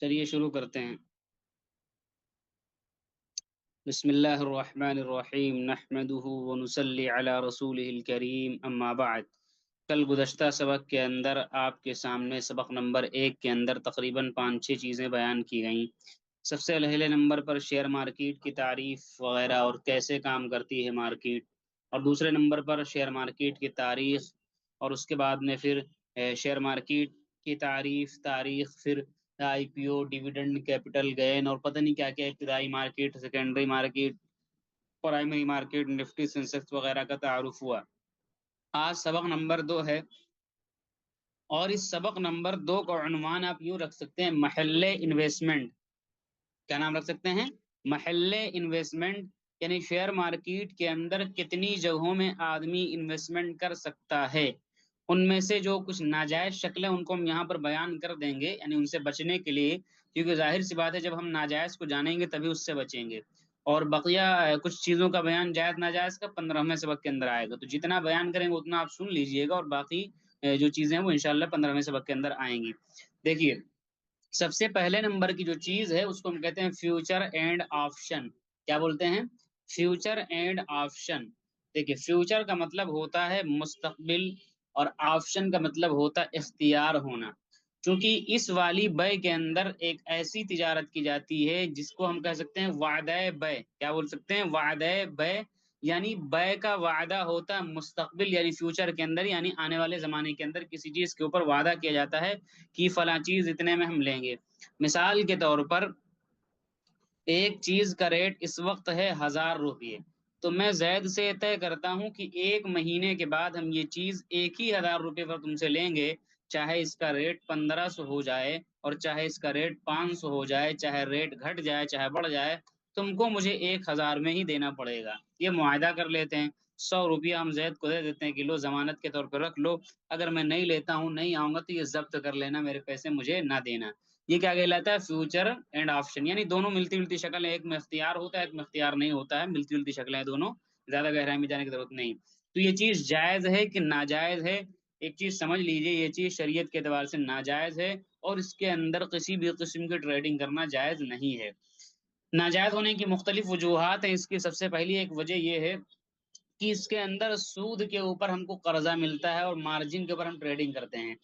چلیے شروع کرتے ہیں۔ بسم اللہ الرحمن الرحیم نحمده ونصلی علی رسولہ الکریم اما بعد۔ کل گزشتہ سبق کے اندر آپ کے سامنے سبق نمبر 1 کے اندر تقریباً 5-6 چیزیں بیان کی گئیں۔ سب سے پہلے نمبر پر شیئر مارکیٹ کی تعریف وغیرہ اور کیسے کام کرتی ہے مارکیٹ، اور دوسرے نمبر پر شیئر مارکیٹ کی تاریخ، اور اس کے بعد میں پھر شیئر مارکیٹ کی تاریخ پھر آئی پی او، ڈیویڈنڈ، کیپٹل گین اور پتہ نہیں کیا کیا، ابتدائی market, secondary market, primary market, Nifty, Sensex وغیرہ کا تعارف ہوا۔ آج سبق نمبر 2 ہے، اور اس سبق نمبر 2 کا عنوان آپ یوں رکھ سکتے ہیں، محل انویسٹمنٹ۔ کیا نام رکھ سکتے ہیں؟ محل انویسٹمنٹ، یعنی شیئر مارکیٹ کے اندر کتنی جگہوں میں آدمی انویسٹمنٹ کر سکتا ہے، ان میں سے جو کچھ ناجائز شکلیں ان کو ہم یہاں پر بیان کر دیں گے، یعنی ان سے بچنے کے لیے، کیونکہ ظاہر سی بات ہے جب ہم ناجائز کو جانیں گے تبھی اس سے بچیں گے، اور بقیہ کچھ چیزوں کا بیان جائز ناجائز کا 15ویں سبق کے اندر آئے گا، تو جتنا بیان کریں گے اتنا آپ سن لیجئے گا، اور باقی جو چیزیں ہیں وہ انشاءاللہ 15ویں سبق کے اندر آئیں گی۔ دیکھیے، سب سے پہلے نمبر کی جو چیز ہے اس کو ہم کہتے ہیں فیوچر اینڈ آپشن۔ کیا بولتے ہیں؟ Future and option. دیکھیے، فیوچر کا مطلب ہوتا ہے مستقبل، اور آپشن کا مطلب ہوتا ہے اختیار ہونا۔ چونکہ اس والی بے کے اندر ایک ایسی تجارت کی جاتی ہے جس کو ہم کہہ سکتے ہیں وعدہ بے۔ کیا بول سکتے ہیں؟ وعدہ بے، یعنی بے کا وعدہ ہوتا ہے مستقبل، یعنی فیوچر کے اندر، یعنی آنے والے زمانے کے اندر کسی چیز کے اوپر وعدہ کیا جاتا ہے کہ فلاں چیز اتنے میں ہم لیں گے۔ مثال کے طور پر ایک چیز کا ریٹ اس وقت ہے 1000 روپے، تو میں زید سے طے کرتا ہوں کہ 1 مہینے کے بعد ہم یہ چیز 1000 روپے پر تم سے لیں گے، چاہے اس کا ریٹ 1500 ہو جائے، اور چاہے اس کا ریٹ 500 ہو جائے، چاہے ریٹ گھٹ جائے چاہے بڑھ جائے، تم کو مجھے 1000 میں ہی دینا پڑے گا۔ یہ معاہدہ کر لیتے ہیں، 100 روپیہ ہم زید کو دے دیتے ہیں کہ لو ضمانت کے طور پہ رکھ لو، اگر میں نہیں لیتا ہوں، نہیں آؤں گا تو یہ ضبط کر لینا، میرے پیسے مجھے نہ دینا۔ یہ کیا کہلاتا ہے؟ فیوچر اینڈ آپشن، یعنی دونوں ملتی جلتی شکل ہے، ایک میں اختیار ہوتا ہے ایک میں اختیار نہیں ہوتا ہے، ملتی جلتی شکلیں ہیں دونوں، زیادہ گہرائی میں جانے کی ضرورت نہیں۔ تو یہ چیز جائز ہے کہ ناجائز ہے؟ ایک چیز سمجھ لیجئے، یہ چیز شریعت کے اعتبار سے ناجائز ہے، اور اس کے اندر کسی بھی قسم کی ٹریڈنگ کرنا جائز نہیں ہے۔ ناجائز ہونے کی مختلف وجوہات ہیں، اس کی سب سے پہلی ایک وجہ یہ ہے کہ اس کے اندر سود کے اوپر ہم کو قرضہ ملتا ہے، اور مارجن کے اوپر ہم ٹریڈنگ کرتے ہیں۔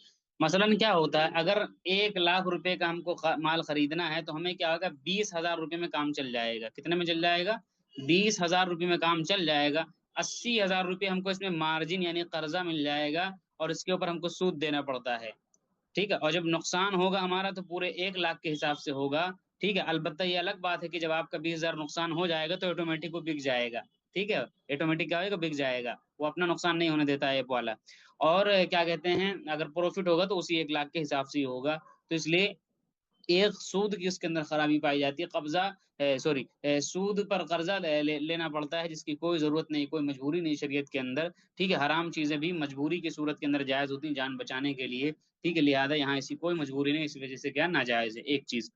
مثلا کیا ہوتا ہے، اگر 1 لاکھ روپے کا ہم کو مال خریدنا ہے تو ہمیں کیا ہوگا، 20,000 روپے میں کام چل جائے گا۔ کتنے میں چل جائے گا؟ 20,000 روپے میں کام چل جائے گا۔ 80,000 روپے ہم کو اس میں مارجن یعنی قرضہ مل جائے گا، اور اس کے اوپر ہم کو سود دینا پڑتا ہے، ٹھیک ہے، اور جب نقصان ہوگا ہمارا تو پورے 1 لاکھ کے حساب سے ہوگا، ٹھیک ہے۔ البتہ یہ الگ بات ہے کہ جب آپ کا 20,000 نقصان ہو جائے گا تو آٹومیٹک وہ بک جائے گا، ٹھیک ہے، آٹومیٹک کیا ہوئے گا، بک جائے گا، وہ اپنا نقصان نہیں ہونے دیتا ہے ایپ والا۔ اور کیا کہتے ہیں، اگر پروفٹ ہوگا تو اسی 1 لاکھ کے حساب سے ہی ہوگا، تو اس لیے ایک سود کی اس کے اندر خرابی پائی جاتی ہے، قبضہ سوری سود پر قرضہ لینا پڑتا ہے جس کی کوئی ضرورت نہیں، کوئی مجبوری نہیں شریعت کے اندر، ٹھیک ہے۔ حرام چیزیں بھی مجبوری کی صورت کے اندر جائز ہوتی ہیں جان بچانے کے لیے، ٹھیک ہے، لہذا یہاں ایسی کوئی مجبوری نہیں، اس وجہ سے کیا ناجائز ہے ایک چیز۔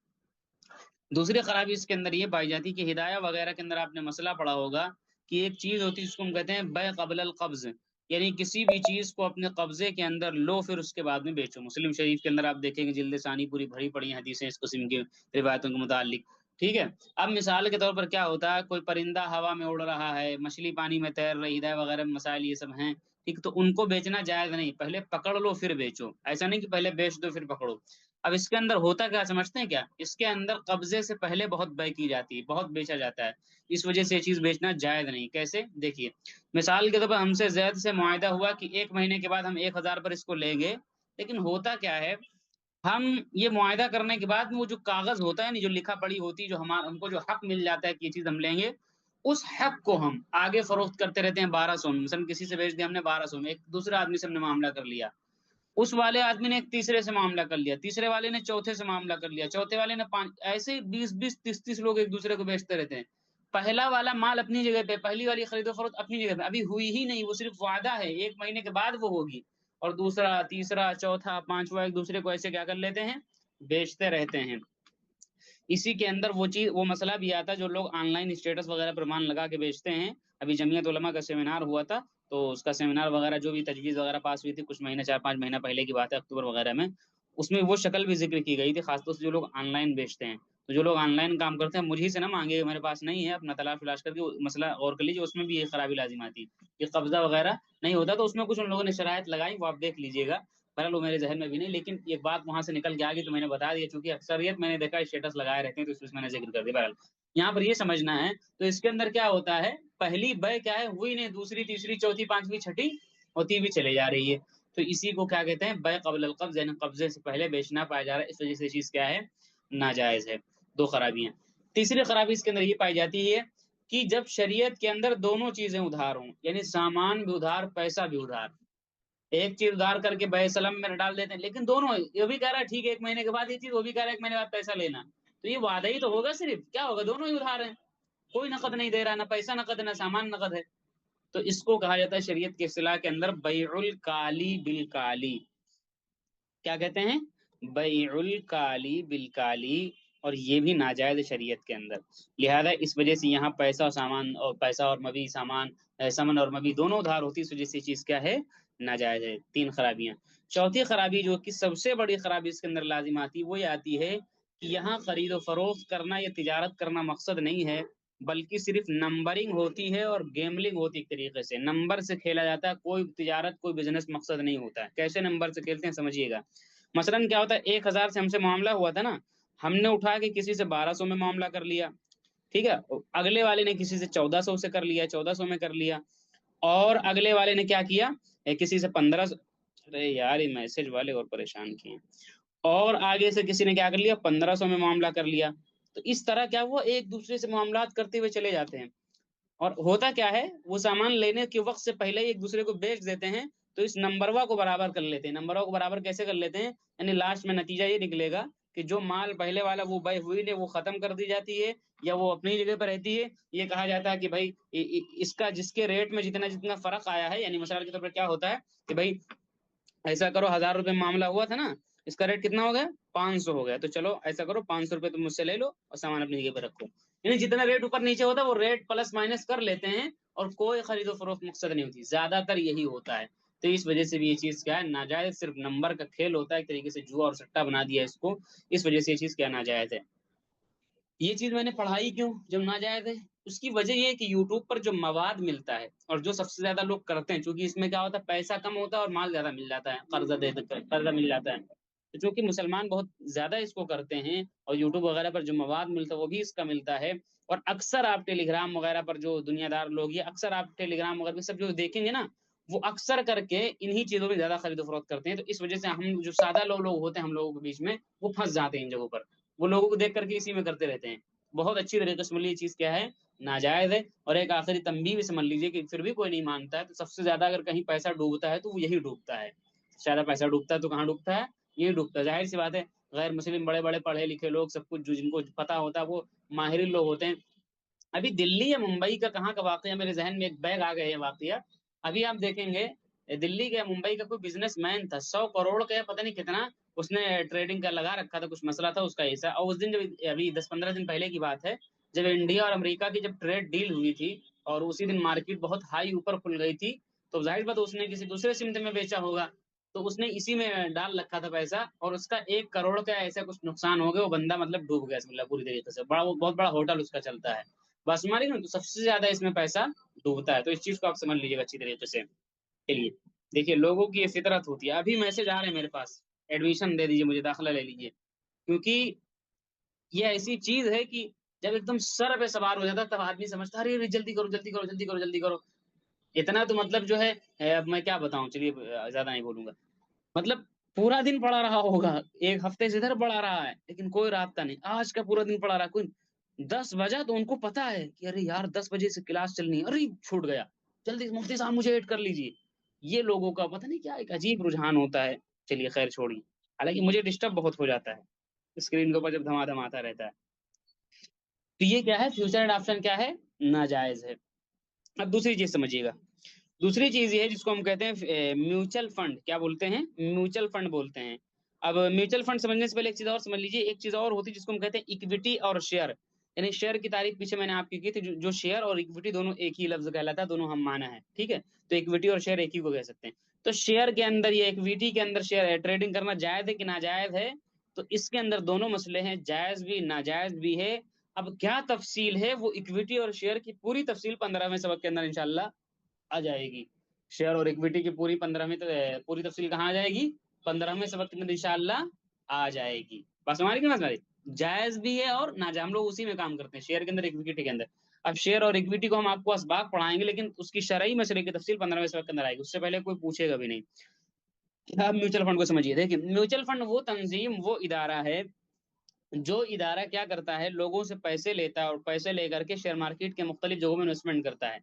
دوسری خرابی اس کے اندر یہ پائی جاتی ہے کہ ہدایہ وغیرہ کے اندر آپ نے مسئلہ پڑھا ہوگا کہ ایک چیز ہوتی ہے جس کو ہم کہتے ہیں بے قبل القبض، یعنی کسی بھی چیز کو اپنے قبضے کے اندر لو پھر اس کے بعد میں بیچو۔ مسلم شریف کے اندر آپ دیکھیں گے جلد ثانی پوری بھری پڑی ہیں حدیثیں اس قسم کی روایتوں کے متعلق، ٹھیک ہے۔ اب مثال کے طور پر کیا ہوتا ہے، کوئی پرندہ ہوا میں اڑ رہا ہے، مچھلی پانی میں تیر رہی ہے وغیرہ مسائل یہ سب ہیں، ٹھیک، تو ان کو بیچنا جائز نہیں، پہلے پکڑ لو پھر بیچو، ایسا نہیں کہ پہلے بیچ دو پھر پکڑو۔ اب اس کے اندر ہوتا کیا سمجھتے ہیں کیا، اس کے اندر قبضے سے پہلے بہت بے کی جاتی ہے، بہت بیچا جاتا ہے، اس وجہ سے یہ چیز بیچنا جائز نہیں۔ کیسے؟ دیکھیے، مثال کے طور پر ہم سے زید سے معاہدہ ہوا کہ 1 مہینے کے بعد ہم 1,000 پر اس کو لیں گے، لیکن ہوتا کیا ہے، ہم یہ معاہدہ کرنے کے بعد میں وہ جو کاغذ ہوتا ہے نا، جو لکھا پڑی ہوتی ہے، جو ہم کو جو حق مل جاتا ہے کہ یہ چیز ہم لیں گے، اس حق کو ہم آگے فروخت کرتے رہتے ہیں 1200 میں، مثلا کسی سے بیچ دیا ہم نے 1200 میں، ایک دوسرے آدمی سے ہم نے معاملہ کر لیا، اس والے آدمی نے ایک تیسرے سے معاملہ کر لیا، تیسرے والے نے چوتھے سے معاملہ کر لیا، چوتھے والے نے ایسے ہی 20-20 30-30 لوگ ایک دوسرے کو بیچتے رہتے ہیں۔ پہلا والا مال اپنی جگہ پہ، پہلی والی خرید و فروخت اپنی جگہ پہ ابھی ہوئی ہی نہیں، وہ صرف وعدہ ہے، 1 مہینے کے بعد وہ ہوگی، اور دوسرا تیسرا چوتھا پانچواں ایک دوسرے کو ایسے کیا کر لیتے ہیں، بیچتے رہتے ہیں۔ اسی کے اندر وہ چیز، وہ مسئلہ بھی آتا ہے جو لوگ آن لائن اسٹیٹس وغیرہ پر مان لگا کے بیچتے ہیں۔ ابھی جمعیت علماء کا سیمینار ہوا تھا، تو اس کا سیمینار وغیرہ جو بھی تجویز وغیرہ پاس ہوئی تھی کچھ مہینے 4-5 مہینہ پہلے کی بات ہے، اکتوبر وغیرہ میں، اس میں وہ شکل بھی ذکر کی گئی تھی، خاص طور سے جو لوگ آن لائن بیچتے ہیں. تو جو لوگ آن لائن کام کرتے ہیں مجھے سے نہ مانگے، میرے پاس نہیں ہے، اپنا تلاش فلاش کر کے مسئلہ غور کر لیجیے. اس میں بھی یہ خرابی لازم آتی ہے کہ قبضہ وغیرہ نہیں ہوتا. تو اس میں کچھ ان لوگوں نے شرائط لگائی، وہ آپ دیکھ لیجیے گا. بہرحال وہ میرے ذہن میں بھی نہیں، لیکن ایک بات وہاں سے نکل کے آ گئی تو میں نے بتا دیا، چونکہ اکثریت میں نے دیکھا اسٹیٹس لگائے رہتے ہیں تو اس میں نے ذکر کر دیا. بہرحال یہاں پر یہ سمجھنا ہے، تو اس کے اندر کیا ہوتا ہے، پہلی بے کیا ہے ہوئی نہیں، دوسری تیسری چوتھی پانچویں چھٹی ہوتی بھی چلے جا رہی ہے. تو اسی کو کیا کہتے ہیں، بے قبل القبض، یعنی قبضے سے پہلے بیچنا پایا جا رہا ہے. اس وجہ سے یہ چیز کیا ہے، ناجائز ہے. دو خرابیاں. تیسری خرابی اس کے اندر یہ پائی جاتی ہے کہ جب شریعت کے اندر دونوں چیزیں ادھار ہوں، یعنی سامان بھی ادھار پیسہ بھی ادھار. ایک چیز ادھار کر کے بے سلم میں ڈال دیتے ہیں، لیکن دونوں، یہ بھی کہہ رہا ہے ٹھیک ہے 1 مہینے کے بعد یہ چیز، وہ بھی کہہ رہا ہے 1 مہینے بعد پیسہ لینا. تو یہ وعدہ ہی تو ہوگا، صرف کیا ہوگا، دونوں ہی ادھار ہیں، کوئی نقد نہیں دے رہا، نہ پیسہ نقد نہ سامان نقد ہے. تو اس کو کہا جاتا ہے شریعت کی اصطلاح کے اندر بیع الکالی بالکالی. کیا کہتے ہیں، بیع الکالی بالکالی. اور یہ بھی ناجائز ہے شریعت کے اندر. لہذا اس وجہ سے یہاں پیسہ اور سامان، اور پیسہ اور مبی سامان، سمن اور مبی دونوں ادھار ہوتی، اس وجہ سے یہ چیز کیا ہے، ناجائز ہے. 3 خرابیاں. چوتھی خرابی جو کہ سب سے بڑی خرابی اس کے اندر لازم آتی، وہ یہ آتی ہے کہ یہاں خرید و فروخت کرنا یا تجارت کرنا مقصد نہیں ہے، بلکہ صرف نمبرنگ ہوتی ہے اور گیملنگ ہوتی. ایک طریقے سے نمبر سے کھیلا جاتا ہے، کوئی تجارت کوئی بزنس مقصد نہیں ہوتا ہے. کیسے نمبر سے کھیلتے ہیں سمجھیے گا. مثلا کیا ہوتا ہے، 1,000 سے ہم سے معاملہ ہوا تھا نا، ہم نے اٹھا کے کسی سے 1,200 میں معاملہ کر لیا، ٹھیک ہے. اگلے والے نے کسی سے 1,400 سے کر لیا، 1,400 میں کر لیا. اور اگلے والے نے کیا کیا، کسی سے 1,500. ارے یار یہ میسج والے اور پریشان کیے. اور آگے سے کسی نے کیا کر لیا، 1,500 میں معاملہ کر لیا. تو اس طرح کیا وہ ایک دوسرے سے معاملات کرتے ہوئے چلے جاتے ہیں. اور ہوتا کیا ہے، وہ سامان لینے کے وقت سے پہلے ہی ایک دوسرے کو بیچ دیتے ہیں. تو اس نمبروا کو برابر کر لیتے ہیں. نمبروا کو برابر کیسے کر لیتے ہیں، یعنی لاسٹ میں نتیجہ یہ نکلے گا کہ جو مال پہلے والا وہ بے ہوئی نے وہ ختم کر دی جاتی ہے، یا وہ اپنی جگہ پر رہتی ہے. یہ کہا جاتا ہے کہ بھائی اس کا جس کے ریٹ میں جتنا جتنا فرق آیا ہے، یعنی مثال کے طور پر کیا ہوتا ہے کہ بھائی ایسا کرو، 1,000 روپے معاملہ ہوا تھا نا، اس کا ریٹ کتنا ہو گیا، 500 ہو گیا. تو چلو ایسا کرو، 500 روپے تم مجھ سے لے لو اور سامان اپنی جگہ پہ رکھو. یعنی جتنا ریٹ اوپر نیچے ہوتا ہے وہ ریٹ پلس مائنس کر لیتے ہیں، اور کوئی خرید و فروخت مقصد نہیں ہوتی. زیادہ تر یہی ہوتا ہے. تو اس وجہ سے بھی یہ چیز کیا ہے، ناجائز، صرف نمبر کا کھیل ہوتا ہے. ایک طریقے سے جوا اور سٹا بنا دیا اس کو. اس وجہ سے یہ چیز کیا ناجائز ہے. یہ چیز میں نے پڑھائی کیوں جب ناجائز ہے، اس کی وجہ یہ ہے کہ یوٹیوب پر جو مواد ملتا ہے اور جو سب سے زیادہ لوگ کرتے ہیں، چونکہ اس میں کیا ہوتا ہے، پیسہ کم ہوتا ہے اور مال زیادہ مل جاتا ہے، قرضہ مل جاتا ہے. تو چونکہ مسلمان بہت زیادہ اس کو کرتے ہیں، اور یوٹیوب وغیرہ پر جو مواد ملتا ہے وہ بھی اس کا ملتا ہے. اور اکثر آپ ٹیلی گرام وغیرہ پر جو دنیا دار لوگ، یہ اکثر آپ ٹیلی گرام وغیرہ پہ سب جو دیکھیں گے نا، وہ اکثر کر کے انہی چیزوں میں زیادہ خرید و فروخت کرتے ہیں. تو اس وجہ سے ہم جو سادہ لوگ ہوتے ہیں ہم لوگوں کے بیچ میں، وہ پھنس جاتے ہیں ان جگہوں پر. وہ لوگوں کو دیکھ کر کے اسی میں کرتے رہتے ہیں. بہت اچھی طریقے سے یہ چیز کیا ہے، ناجائز ہے. اور ایک آخری تنبیہ بھی سمجھ لیجیے کہ پھر بھی کوئی نہیں مانتا ہے، تو سب سے زیادہ اگر کہیں پیسہ ڈوبتا ہے تو وہ یہی ڈوبتا ہے. زیادہ پیسہ ڈوبتا ہے تو کہاں ڈوبتا ہے، یہی ڈوبتا ہے. ظاہر سی بات ہے، غیر مسلم بڑے بڑے پڑھے لکھے لوگ، سب کچھ جو جن کو پتا ہوتا ہے، وہ ماہرین لوگ ہوتے ہیں. ابھی دلی یا ممبئی کا کہاں کا واقعہ میرے ذہن میں ایک بیگ آ گئے ہے واقعہ. ابھی آپ دیکھیں گے، دلی کا ممبئی کا کوئی بزنس مین تھا، 100 کروڑ کا پتہ نہیں کتنا اس نے ٹریڈنگ کا لگا رکھا تھا، کچھ مسئلہ تھا اس کا ایسا. اور اس دن جب، ابھی 10-15 دن پہلے کی بات ہے، جب انڈیا اور امریکہ کی جب ٹریڈ ڈیل ہوئی تھی، اور اسی دن مارکیٹ بہت ہائی اوپر کھل گئی تھی، تو ظاہر بات اس نے کسی دوسرے سمت میں بیچا ہوگا. تو اس نے اسی میں ڈال رکھا تھا پیسہ، اور اس کا 1 کروڑ کا ایسا کچھ نقصان ہو گیا. وہ بندہ مطلب ڈوب گیا، مطلب پوری طریقے سے. بڑا، وہ بہت بڑا ہوٹل اس کا چلتا ہے بس ہماری نا. تو سب سے زیادہ اس میں پیسہ ڈوبتا ہے. تو اس چیز کو آپ سمجھ لیجیے گا اچھی طریقے سے. چلیے دیکھیے، لوگوں کی یہ فطرت ہوتی ہے. ابھی میسج آ رہے ہیں میرے پاس، ایڈمیشن دے دیجیے مجھے، داخلہ لے لیجیے. کیونکہ یہ ایسی چیز ہے کہ جب ایک دم سر پہ سوار ہو جاتا ہے، تب آدمی سمجھتا ہے ارے جلدی کرو جلدی کرو جلدی کرو جلدی کرو. اتنا تو مطلب جو ہے، اب میں کیا بتاؤں، چلیے زیادہ نہیں بولوں گا. مطلب پورا دن پڑا رہا ہوگا، ایک ہفتے سے ادھر پڑا رہا ہے، لیکن کوئی رابطہ نہیں. آج کا پورا دن پڑا رہا، کوئی 10 بجا تو ان کو پتا ہے کہ ارے یار 10 بجے سے کلاس چلنی ہے، ارے چھوٹ گیا، جلدی مفتی صاحب مجھے ایڈ کر لیجیے. یہ لوگوں کا پتہ نہیں کیا ایک عجیب رجحان ہوتا ہے. چلیے خیر چھوڑیے. حالانکہ مجھے ڈسٹرب بہت ہو جاتا ہے اسکرین کے اوپر جب دھما دھم آتا رہتا ہے. تو یہ کیا ہے، فیوچر آپشن کیا ہے، ناجائز ہے. اب دوسری چیز سمجھیے گا. دوسری چیز یہ ہے جس کو ہم کہتے ہیں میوچل فنڈ. کیا بولتے ہیں، میوچل فنڈ بولتے ہیں. اب میوچل فنڈ سمجھنے سے پہلے ایک چیز اور سمجھ لیجیے. ایک چیز اور ہوتی ہے جس کو ہم کہتے ہیں اکویٹی اور شیئر. یعنی شیئر کی تعریف پیچھے میں نے آپ کی تھی، جو شیئر اور اکویٹی دونوں ایک ہی لفظ کہلاتا ہے، دونوں ہم معنی ہے، ٹھیک ہے. تو اکویٹی اور شیئر ایک ہی کو کہہ سکتے ہیں. تو شیئر کے اندر یا اکویٹی کے اندر شیئر ٹریڈنگ کرنا جائز ہے کہ ناجائز ہے؟ تو اس کے اندر دونوں مسئلے ہیں، جائز بھی ناجائز بھی ہے۔ اب کیا تفصیل ہے وہ اکویٹی اور شیئر کی پوری تفصیل 15ویں سبق کے اندر انشاءاللہ آ جائے گی۔ شیئر اور اکویٹی کی پوری تفصیل کہاں آ جائے گی؟ 15ویں سبق کے اندر انشاءاللہ آ جائے گی۔ بس ہماری کیا ہماری جائز بھی ہے اور ناجائز، ہم لوگ اسی میں کام کرتے ہیں، شیئر کے اندر اکویٹی کے اندر۔ اب شیئر اور اکویٹی کو ہم آپ کو اسباق پڑھائیں گے، لیکن اس کی شرعی مسئلے کی تفصیل 15ویں سبق کے اندر آئے گی، اس سے پہلے کوئی پوچھے گا بھی نہیں۔ آپ میوچل فنڈ کو سمجھیے، دیکھیں میوچل فنڈ وہ تنظیم، وہ ادارہ ہے جو ادارہ کیا کرتا ہے، لوگوں سے پیسے لیتا ہے اور پیسے لے کر کے شیئر مارکیٹ کے مختلف جگہوں میں انویسٹمنٹ کرتا ہے۔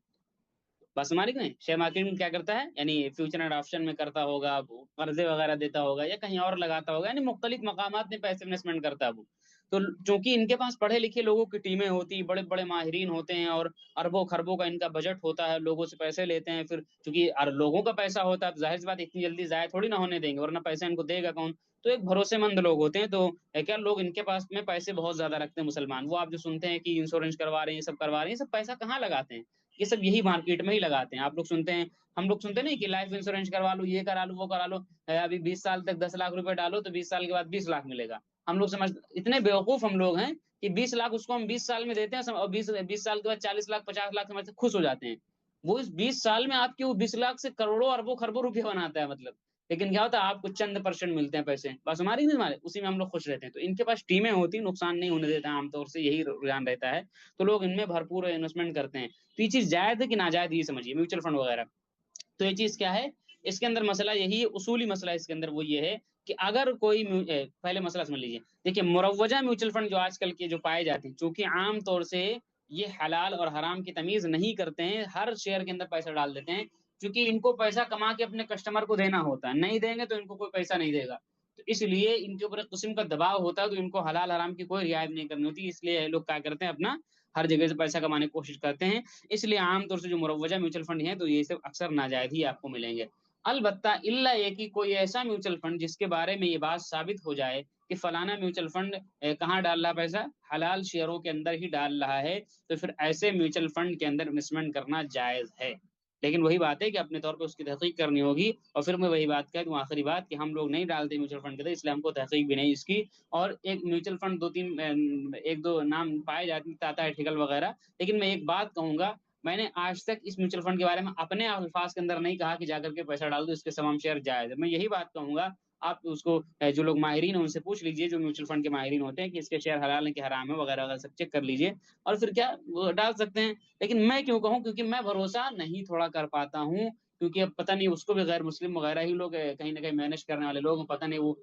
بس ہماری نہیں، شیئر مارکیٹ میں کیا کرتا ہے، یعنی فیوچر اینڈ آپشن میں کرتا ہوگا، قرضے وغیرہ دیتا ہوگا یا کہیں اور لگاتا ہوگا، یعنی مختلف مقامات میں پیسے انویسٹمنٹ کرتا ہے وہ۔ تو چونکہ ان کے پاس پڑھے لکھے لوگوں کی ٹیمیں ہوتی، بڑے بڑے ماہرین ہوتے ہیں، اور اربوں خربوں کا ان کا بجٹ ہوتا ہے، لوگوں سے پیسے لیتے ہیں، پھر چونکہ لوگوں کا پیسہ ہوتا ہے تو ظاہر سی بات اتنی جلدی ضائع تھوڑی نہ ہونے دیں گے، ورنہ پیسہ ان کو دے گا کون؟ تو ایک بھروسے مند لوگ ہوتے ہیں، تو کیا لوگ ان کے پاس میں پیسے بہت زیادہ رکھتے ہیں مسلمان۔ وہ آپ جو سنتے ہیں کہ انشورنس کروا رہے ہیں، یہ سب کروا رہے ہیں، یہ سب پیسہ کہاں لگاتے ہیں؟ یہ سب یہی مارکیٹ میں ہی لگاتے ہیں۔ آپ لوگ سنتے ہیں، ہم لوگ سنتے نہیں کہ لائف انشورنس کروا لو، یہ کرا لو، وہ کرا لو، ابھی 20 سال تک 10 لاکھ روپے ڈالو تو 20 سال کے بعد 20 لاکھ ملے گا۔ ہم لوگ سمجھ، اتنے بیوقوف ہم لوگ ہیں کہ 20 لاکھ اس کو ہم 20 سال میں دیتے ہیں، اور 20 سال کے بعد 40 لاکھ 50 لاکھ سمجھ سے خوش ہو جاتے ہیں۔ وہ اس 20 سال میں آپ کے وہ 20 لاکھ سے کروڑوں اربوں خربوں روپے بناتا ہے مطلب، لیکن کیا ہوتا ہے آپ کو چند پرسنٹ ملتے ہیں پیسے، بس ہماری نہیں، ہمارے اسی میں ہم لوگ خوش رہتے ہیں۔ تو ان کے پاس ٹیمیں ہوتی، نقصان نہیں ہونے دیتا عام طور سے، یہی رجحان رہتا ہے، تو لوگ ان میں بھرپور انویسٹمنٹ کرتے ہیں۔ تو یہ چیز جائز ہے کہ ناجائز، یہ سمجھیے میوچل فنڈ وغیرہ۔ تو یہ چیز کیا ہے اس کے اندر مسئلہ، یہی اصولی مسئلہ اس کے اندر وہ یہ ہے کہ اگر کوئی پہلے مسئلہ سمجھ لیجیے، دیکھیے مروجہ میوچل فنڈ جو آج کل کے جو پائے جاتے ہیں، چونکہ عام طور سے یہ حلال اور حرام کی تمیز نہیں کرتے ہیں، ہر شیئر کے اندر پیسہ ڈال دیتے ہیں، کیونکہ ان کو پیسہ کما کے اپنے کسٹمر کو دینا ہوتا ہے، نہیں دیں گے تو ان کو کوئی پیسہ نہیں دے گا، تو اس لیے ان کے اوپر ایک قسم کا دباؤ ہوتا ہے، تو ان کو حلال حرام کی کوئی رعایت نہیں کرنی ہوتی، اس لیے لوگ کیا کرتے ہیں اپنا ہر جگہ سے پیسہ کمانے کی کوشش کرتے ہیں۔ اس لیے عام طور سے جو مروجہ میوچل فنڈ ہیں تو یہ سب اکثر ناجائز ہی آپ کو ملیں گے، البتہ الا یہ کہ کوئی ایسا میوچل فنڈ جس کے بارے میں یہ بات ثابت ہو جائے کہ فلانا میوچل فنڈ کہاں ڈال رہا پیسہ، حلال شیئروں کے اندر ہی ڈال رہا ہے، تو پھر ایسے میوچل فنڈ کے اندر انویسٹمنٹ کرنا جائز ہے۔ لیکن وہی بات ہے کہ اپنے طور پہ اس کی تحقیق کرنی ہوگی، اور پھر میں وہی بات کہہ دوں آخری بات کہ ہم لوگ نہیں ڈالتے میوچل فنڈ کے اندر، اس لیے ہم کو تحقیق بھی نہیں اس کی۔ اور ایک میوچل فنڈ دو تین ایک دو نام پائے جاتے ہیں، ٹاٹا ایتھیکل وغیرہ، لیکن میں ایک بات کہوں گا، میں نے آج تک اس میوچل فنڈ کے بارے میں اپنے الفاظ کے اندر نہیں کہا کہ جا کر کے پیسہ ڈال دو اس کے تمام شیئر جائز ہے۔ میں یہی بات کہوں گا، آپ اس کو جو لوگ ماہرین ہیں ان سے پوچھ لیجئے، جو میوچل فنڈ کے ماہرین ہوتے ہیں، کہ اس کے شیئر حلال ہیں کہ حرام ہے وغیرہ وغیرہ، سب چیک کر لیجئے، اور پھر کیا وہ ڈال سکتے ہیں۔ لیکن میں کیوں کہوں، کیونکہ میں بھروسہ نہیں تھوڑا کر پاتا ہوں، کیونکہ اب پتہ نہیں اس کو بھی غیر مسلم وغیرہ ہی لوگ کہیں نہ کہیں مینج کرنے والے لوگ، پتہ نہیں وہ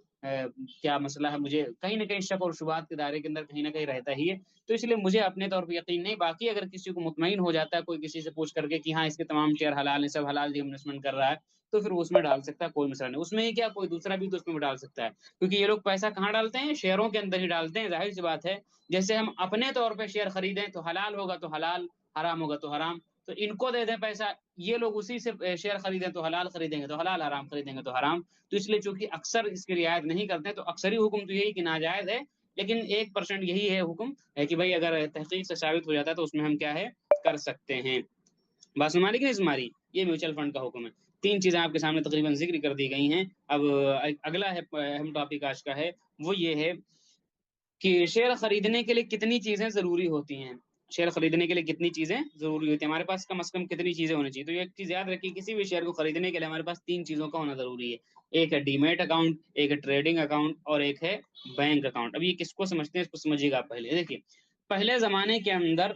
کیا مسئلہ ہے، مجھے کہیں نہ کہیں شک اور شبہات کے دائرے کے اندر کہیں نہ کہیں رہتا ہی ہے، تو اس لیے مجھے اپنے طور پہ یقین نہیں۔ باقی اگر کسی کو مطمئن ہو جاتا ہے، کوئی کسی سے پوچھ کر کے کہ ہاں اس کے تمام شیئر حلال ہیں، سب حلال انویسٹمنٹ کر رہا ہے، تو پھر وہ اس میں ڈال سکتا ہے، کوئی مسئلہ نہیں اس میں، ہی کیا کوئی دوسرا بھی تو اس میں ڈال سکتا ہے، کیونکہ یہ لوگ پیسہ کہاں ڈالتے ہیں، شیئروں کے اندر ہی ڈالتے ہیں، ظاہر سی بات ہے۔ جیسے ہم اپنے طور پہ شیئر خریدیں تو حلال ہوگا تو حلال، حرام ہوگا تو حرام، تو ان کو دے دیں پیسہ، یہ لوگ اسی سے شیئر خریدیں تو حلال خریدیں گے تو حلال، حرام خریدیں گے تو حرام، تو اس لیے چونکہ اکثر اس کی رعایت نہیں کرتے ہیں، تو اکثری حکم تو یہی کہ ناجائز ہے، لیکن 1% یہی ہے حکم ہے کہ بھائی اگر تحقیق سے ثابت ہو جاتا ہے تو اس میں ہم کیا ہے کر سکتے ہیں۔ بات ہماری کہ نہیں ہماری، یہ میوچل فنڈ کا حکم ہے۔ 3 چیزیں آپ کے سامنے تقریباً ذکر کر دی گئی ہیں۔ اب اگلا ہے اہم ٹاپک آج کا ہے، وہ یہ ہے کہ شیئر خریدنے کے لیے کتنی چیزیں ضروری ہوتی ہیں، شیئر خریدنے کے لیے کتنی چیزیں ضروری ہوتی ہیں، ہمارے پاس کم از کم کتنی چیزیں ہونی چاہیے۔ تو ایک چیز یاد رکھیے، کسی بھی شیئر کو خریدنے کے لیے ہمارے پاس 3 چیزوں کا ہونا ضروری ہے، ایک ہے ڈیمیٹ اکاؤنٹ، ایک ہے ٹریڈنگ اکاؤنٹ، اور ایک ہے بینک اکاؤنٹ۔ اب یہ کس کو سمجھتے ہیں اس کو سمجھیے گا آپ پہلے۔ دیکھیے پہلے زمانے کے اندر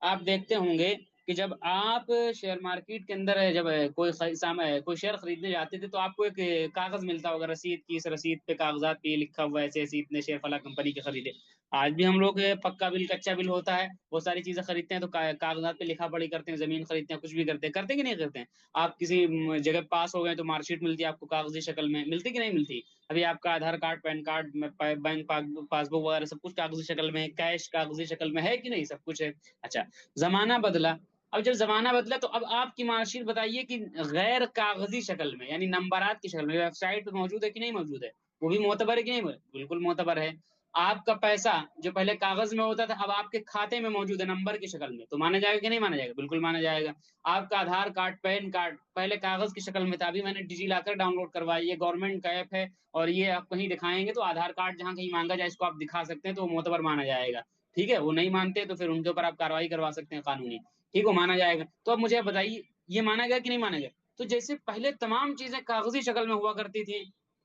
آپ دیکھتے ہوں گے کہ جب آپ شیئر مارکیٹ کے اندر جب کوئی شیئر خریدنے جاتے تھے تو آپ کو ایک کاغذ ملتا ہوگا رسید کی، اس رسید پہ کاغذات پہ یہ لکھا ہوا ہے ایسے ایسے اتنے شیئر فلاں کمپنی کے خریدے۔ آج بھی ہم لوگ پکا بل کچا بل ہوتا ہے، وہ ساری چیزیں خریدتے ہیں تو کاغذات پہ لکھا پڑھی کرتے ہیں، زمین خریدتے ہیں، کچھ بھی کرتے ہیں کہ نہیں کرتے ہیں؟ آپ کسی جگہ پاس ہو گئے تو مارک شیٹ ملتی ہے آپ کو کاغذی شکل میں، ملتی کہ نہیں ملتی؟ ابھی آپ کا Aadhaar card, PAN card, bank passbook وغیرہ سب کچھ کاغذی شکل میں ہے، کیش کاغذی شکل میں ہے کہ نہیں؟ سب کچھ ہے۔ اچھا، زمانہ بدلا، اب جب زمانہ بدلا تو اب آپ کی مارک شیٹ بتائیے کہ غیر کاغذی شکل میں، یعنی نمبرات کی شکل میں، ویب سائٹ پہ موجود ہے کہ نہیں موجود ہے؟ وہ بھی معتبر ہے کہ نہیں؟ بالکل معتبر ہے۔ آپ کا پیسہ جو پہلے کاغذ میں ہوتا تھا اب آپ کے کھاتے میں موجود ہے نمبر کی شکل میں، تو مانا جائے گا کہ نہیں مانا جائے گا؟ بالکل مانا جائے گا۔ آپ کا آدھار کارڈ، پین کارڈ پہلے کاغذ کی شکل میں تھا، ابھی میں نے ڈیجی لاکر ڈاؤن لوڈ کروائی، یہ گورنمنٹ کا ایپ ہے، اور یہ آپ کہیں دکھائیں گے تو آدھار کارڈ جہاں کہیں مانگا جائے اس کو آپ دکھا سکتے ہیں تو وہ معتبر مانا جائے گا، ٹھیک ہے؟ وہ نہیں مانتے تو پھر ان کے اوپر آپ کاروائی کروا سکتے ہیں قانونی، ٹھیک ہے، مانا جائے گا۔ تو اب مجھے بتائیے یہ مانا گیا کہ نہیں مانا گیا؟ تو جیسے پہلے تمام چیزیں کاغذی شکل میں ہوا کرتی تھی،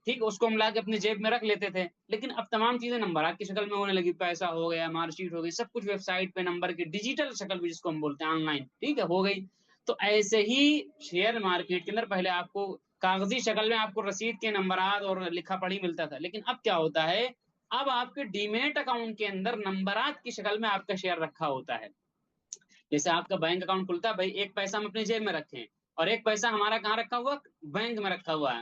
ٹھیک، اس کو ہم لا کے اپنی جیب میں رکھ لیتے تھے، لیکن اب تمام چیزیں نمبرات کی شکل میں ہونے لگی، پیسہ ہو گیا، مارک شیٹ ہو گئی، سب کچھ ویب سائٹ پہ نمبر کی ڈیجیٹل شکل بھی جس کو ہم بولتے ہیں آن لائن، ٹھیک ہے، ہو گئی۔ تو ایسے ہی شیئر مارکیٹ کے اندر پہلے آپ کو کاغذی شکل میں آپ کو رسید کے نمبرات اور لکھا پڑھی ملتا تھا، لیکن اب کیا ہوتا ہے، اب آپ کے ڈیمیٹ اکاؤنٹ کے اندر نمبرات کی شکل میں آپ کا شیئر رکھا ہوتا ہے۔ جیسے آپ کا بینک اکاؤنٹ کھلتا ہے، بھائی ایک پیسہ ہم اپنی جیب میں رکھے ہیں اور ایک پیسہ ہمارا کہاں رکھا ہوا، بینک میں رکھا ہوا ہے،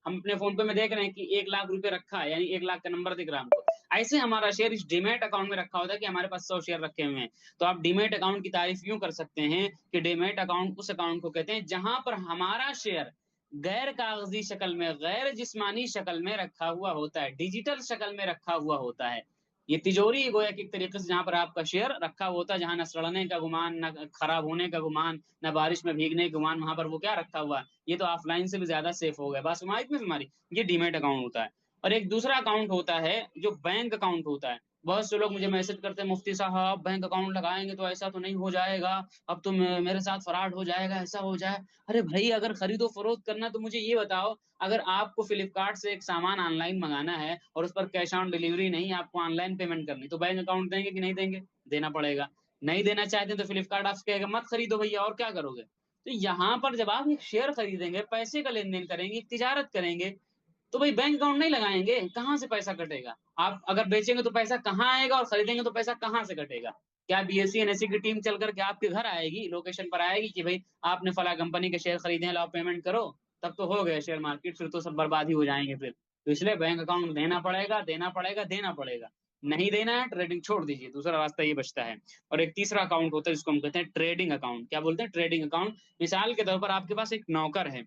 ہم اپنے فون پے میں دیکھ رہے ہیں کہ 1,00,000 روپے رکھا ہے، یعنی 1,00,000 کا نمبر دکھ رہا ہے ہم کو، ایسے ہمارا شیئر اس ڈیمیٹ اکاؤنٹ میں رکھا ہوتا ہے کہ ہمارے پاس 100 شیئر رکھے ہوئے ہیں۔ تو آپ ڈیمیٹ اکاؤنٹ کی تعریف یوں کر سکتے ہیں کہ ڈیمیٹ اکاؤنٹ اس اکاؤنٹ کو کہتے ہیں جہاں پر ہمارا شیئر غیر کاغذی شکل میں، غیر جسمانی شکل میں رکھا ہوا ہوتا ہے، ڈیجیٹل شکل میں رکھا ہوا ہوتا ہے۔ یہ تجوری گویا کہ ایک طریقے سے جہاں پر آپ کا شیئر رکھا ہوتا ہے، جہاں نہ سڑنے کا گمان، نہ خراب ہونے کا گمان، نہ بارش میں بھیگنے کا گمان، وہاں پر وہ کیا رکھا ہوا ہے، یہ تو آف لائن سے بھی زیادہ سیف ہو گیا۔ بات سمجھ میں ہماری، یہ ڈیمیٹ اکاؤنٹ ہوتا ہے۔ اور ایک دوسرا اکاؤنٹ ہوتا ہے جو بینک اکاؤنٹ ہوتا ہے۔ بہت سے لوگ مجھے میسج کرتے ہیں مفتی صاحب بینک اکاؤنٹ لگائیں گے تو ایسا تو نہیں ہو جائے گا، اب تو میرے ساتھ فراڈ ہو جائے گا، ایسا ہو جائے۔ ارے بھائی اگر خرید و فروخت کرنا تو مجھے یہ بتاؤ، اگر آپ کو فلپکارٹ سے ایک سامان آن لائن منگانا ہے اور اس پر کیش آن ڈلیوری نہیں، آپ کو آن لائن پیمنٹ کرنی، تو بینک اکاؤنٹ دیں گے کہ نہیں دیں گے؟ دینا پڑے گا۔ نہیں دینا چاہتے تو فلپکارٹ آپ سے کہے گا مت خریدو بھیا، اور کیا کرو گے؟ تو یہاں پر جب آپ ایک شیئر خریدیں گے، پیسے کا لین دین کریں گے، تجارت کریں گے، تو بھائی بینک اکاؤنٹ نہیں لگائیں گے، کہاں سے پیسہ کٹے گا؟ آپ اگر بیچیں گے تو پیسہ کہاں آئے گا، اور خریدیں گے تو پیسہ کہاں سے کٹے گا؟ کیا B S C N S C کی ٹیم چل کر کے آپ کے گھر آئے گی، لوکیشن پر آئے گی کہ بھائی آپ نے فلاں کمپنی کے شیئر خریدے ہیں، لاؤ پیمنٹ کرو؟ تب تو ہو گئے شیئر مارکیٹ، پھر تو سب برباد ہی ہو جائیں گے پھر۔ تو اس لیے بینک اکاؤنٹ دینا پڑے گا، دینا پڑے گا، دینا پڑے گا۔ نہیں دینا ہے ٹریڈنگ چھوڑ دیجیے، دوسرا راستہ یہ بچتا ہے۔ اور ایک تیسرا اکاؤنٹ ہوتا ہے جس کو ہم کہتے ہیں ٹریڈنگ اکاؤنٹ۔ کیا بولتے ہیں؟ Trading account. مثال کے طور پر آپ کے پاس ایک نوکر ہے،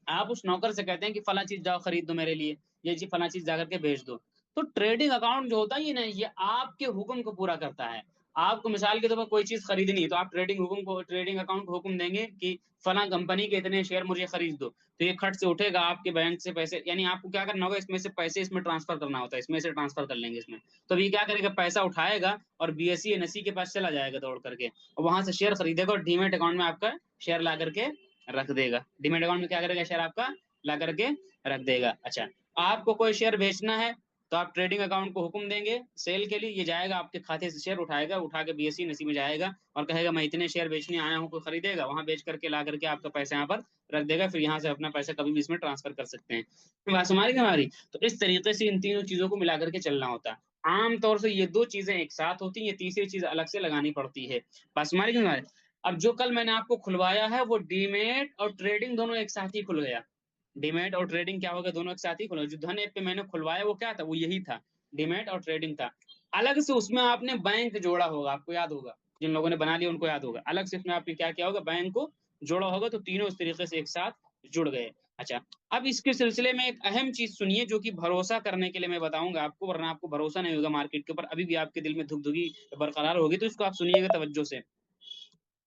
آپ اس نوکر سے کہتے ہیں کہ فلاں چیز جاؤ خرید دو میرے لیے، یہ چیز فلاں چیز جا کر کے بیچ دو۔ تو ٹریڈنگ اکاؤنٹ جو ہوتا ہے یہ آپ کے حکم کو پورا کرتا ہے۔ آپ کو مثال کے طور پر کوئی چیز خریدنی ہے تو آپ ٹریڈنگ اکاؤنٹ کو حکم دیں گے کہ فلاں کمپنی کے اتنے شیئر مجھے خرید دو، تو یہ کھٹ سے اٹھے گا آپ کے بینک سے پیسے، یعنی آپ کو کیا کرنا ہوگا، اس میں سے پیسے اس میں ٹرانسفر کرنا ہوتا ہے، اس میں سے ٹرانسفر کر لیں گے اس میں۔ تو یہ کیا کرے گا، پیسہ اٹھائے گا اور B S C N S C کے پاس چلا جائے گا دوڑ کر کے، اور وہاں سے شیئر خریدے گا اور ڈیمیٹ اکاؤنٹ میں آپ کا شیئر لا کر کے رکھ دے گا۔ ڈیمیٹ اکاؤنٹ میں کیا کرے گا، شیئر آپ کا لا کر کے رکھ دے گا۔ اچھا، آپ کو کوئی شیئر بیچنا ہے تو آپ ٹریڈنگ اکاؤنٹ کو حکم دیں گے سیل کے لیے، یہ جائے گا آپ کے کھاتے سے شیئر اٹھائے گا، اٹھا کے بی ایس سی نسی میں جائے گا اور کہے گا میں اتنے شیئر بیچنے آیا ہوں، کوئی خریدے گا، وہاں بیچ کر کے لا کر کے آپ کا پیسہ یہاں پر رکھ دے گا، پھر یہاں سے اپنا پیسہ کبھی بھی اس میں ٹرانسفر کر سکتے ہیں۔ بات ہماری کہ ہماری، تو اس طریقے سے ان تینوں چیزوں کو ملا کر کے چلنا ہوتا ہے۔ عام طور سے یہ دو چیزیں ایک ساتھ ہوتی ہیں، یہ تیسری چیز الگ سے لگانی پڑتی ہے۔ بات ہماری کہ ہماری، اب جو کل میں نے آپ کو کھلوایا ہے وہ ڈیمیٹ اور ٹریڈنگ دونوں ایک ساتھ ہی کھل گیا۔ ڈیمیٹ اور ٹریڈنگ کیا ہوگا، دونوں ایک ساتھ ہی کھلو۔ جو دھن ایپ پہ میں نے کھلوایا وہ کیا تھا، وہ یہی تھا، ڈیمیٹ اور ٹریڈنگ تھا۔ الگ سے اس میں آپ نے بینک جوڑا ہوگا، آپ کو یاد ہوگا، جن لوگوں نے بنا لیا ان کو یاد ہوگا، الگ سے اس میں آپ نے کیا کیا ہوگا، بینک کو جوڑا ہوگا، تو تینوں اس طریقے سے ایک ساتھ جڑ گئے۔ اچھا، اب اس کے سلسلے میں ایک اہم چیز سنیے جو کہ بھروسہ کرنے کے لیے میں بتاؤں گا آپ کو، ورنہ آپ کو بھروسہ نہیں ہوگا مارکیٹ کے اوپر، ابھی بھی آپ کے دل میں دھک دھگی برقرار ہوگی، تو اس کو آپ سنیے گا توجہ سے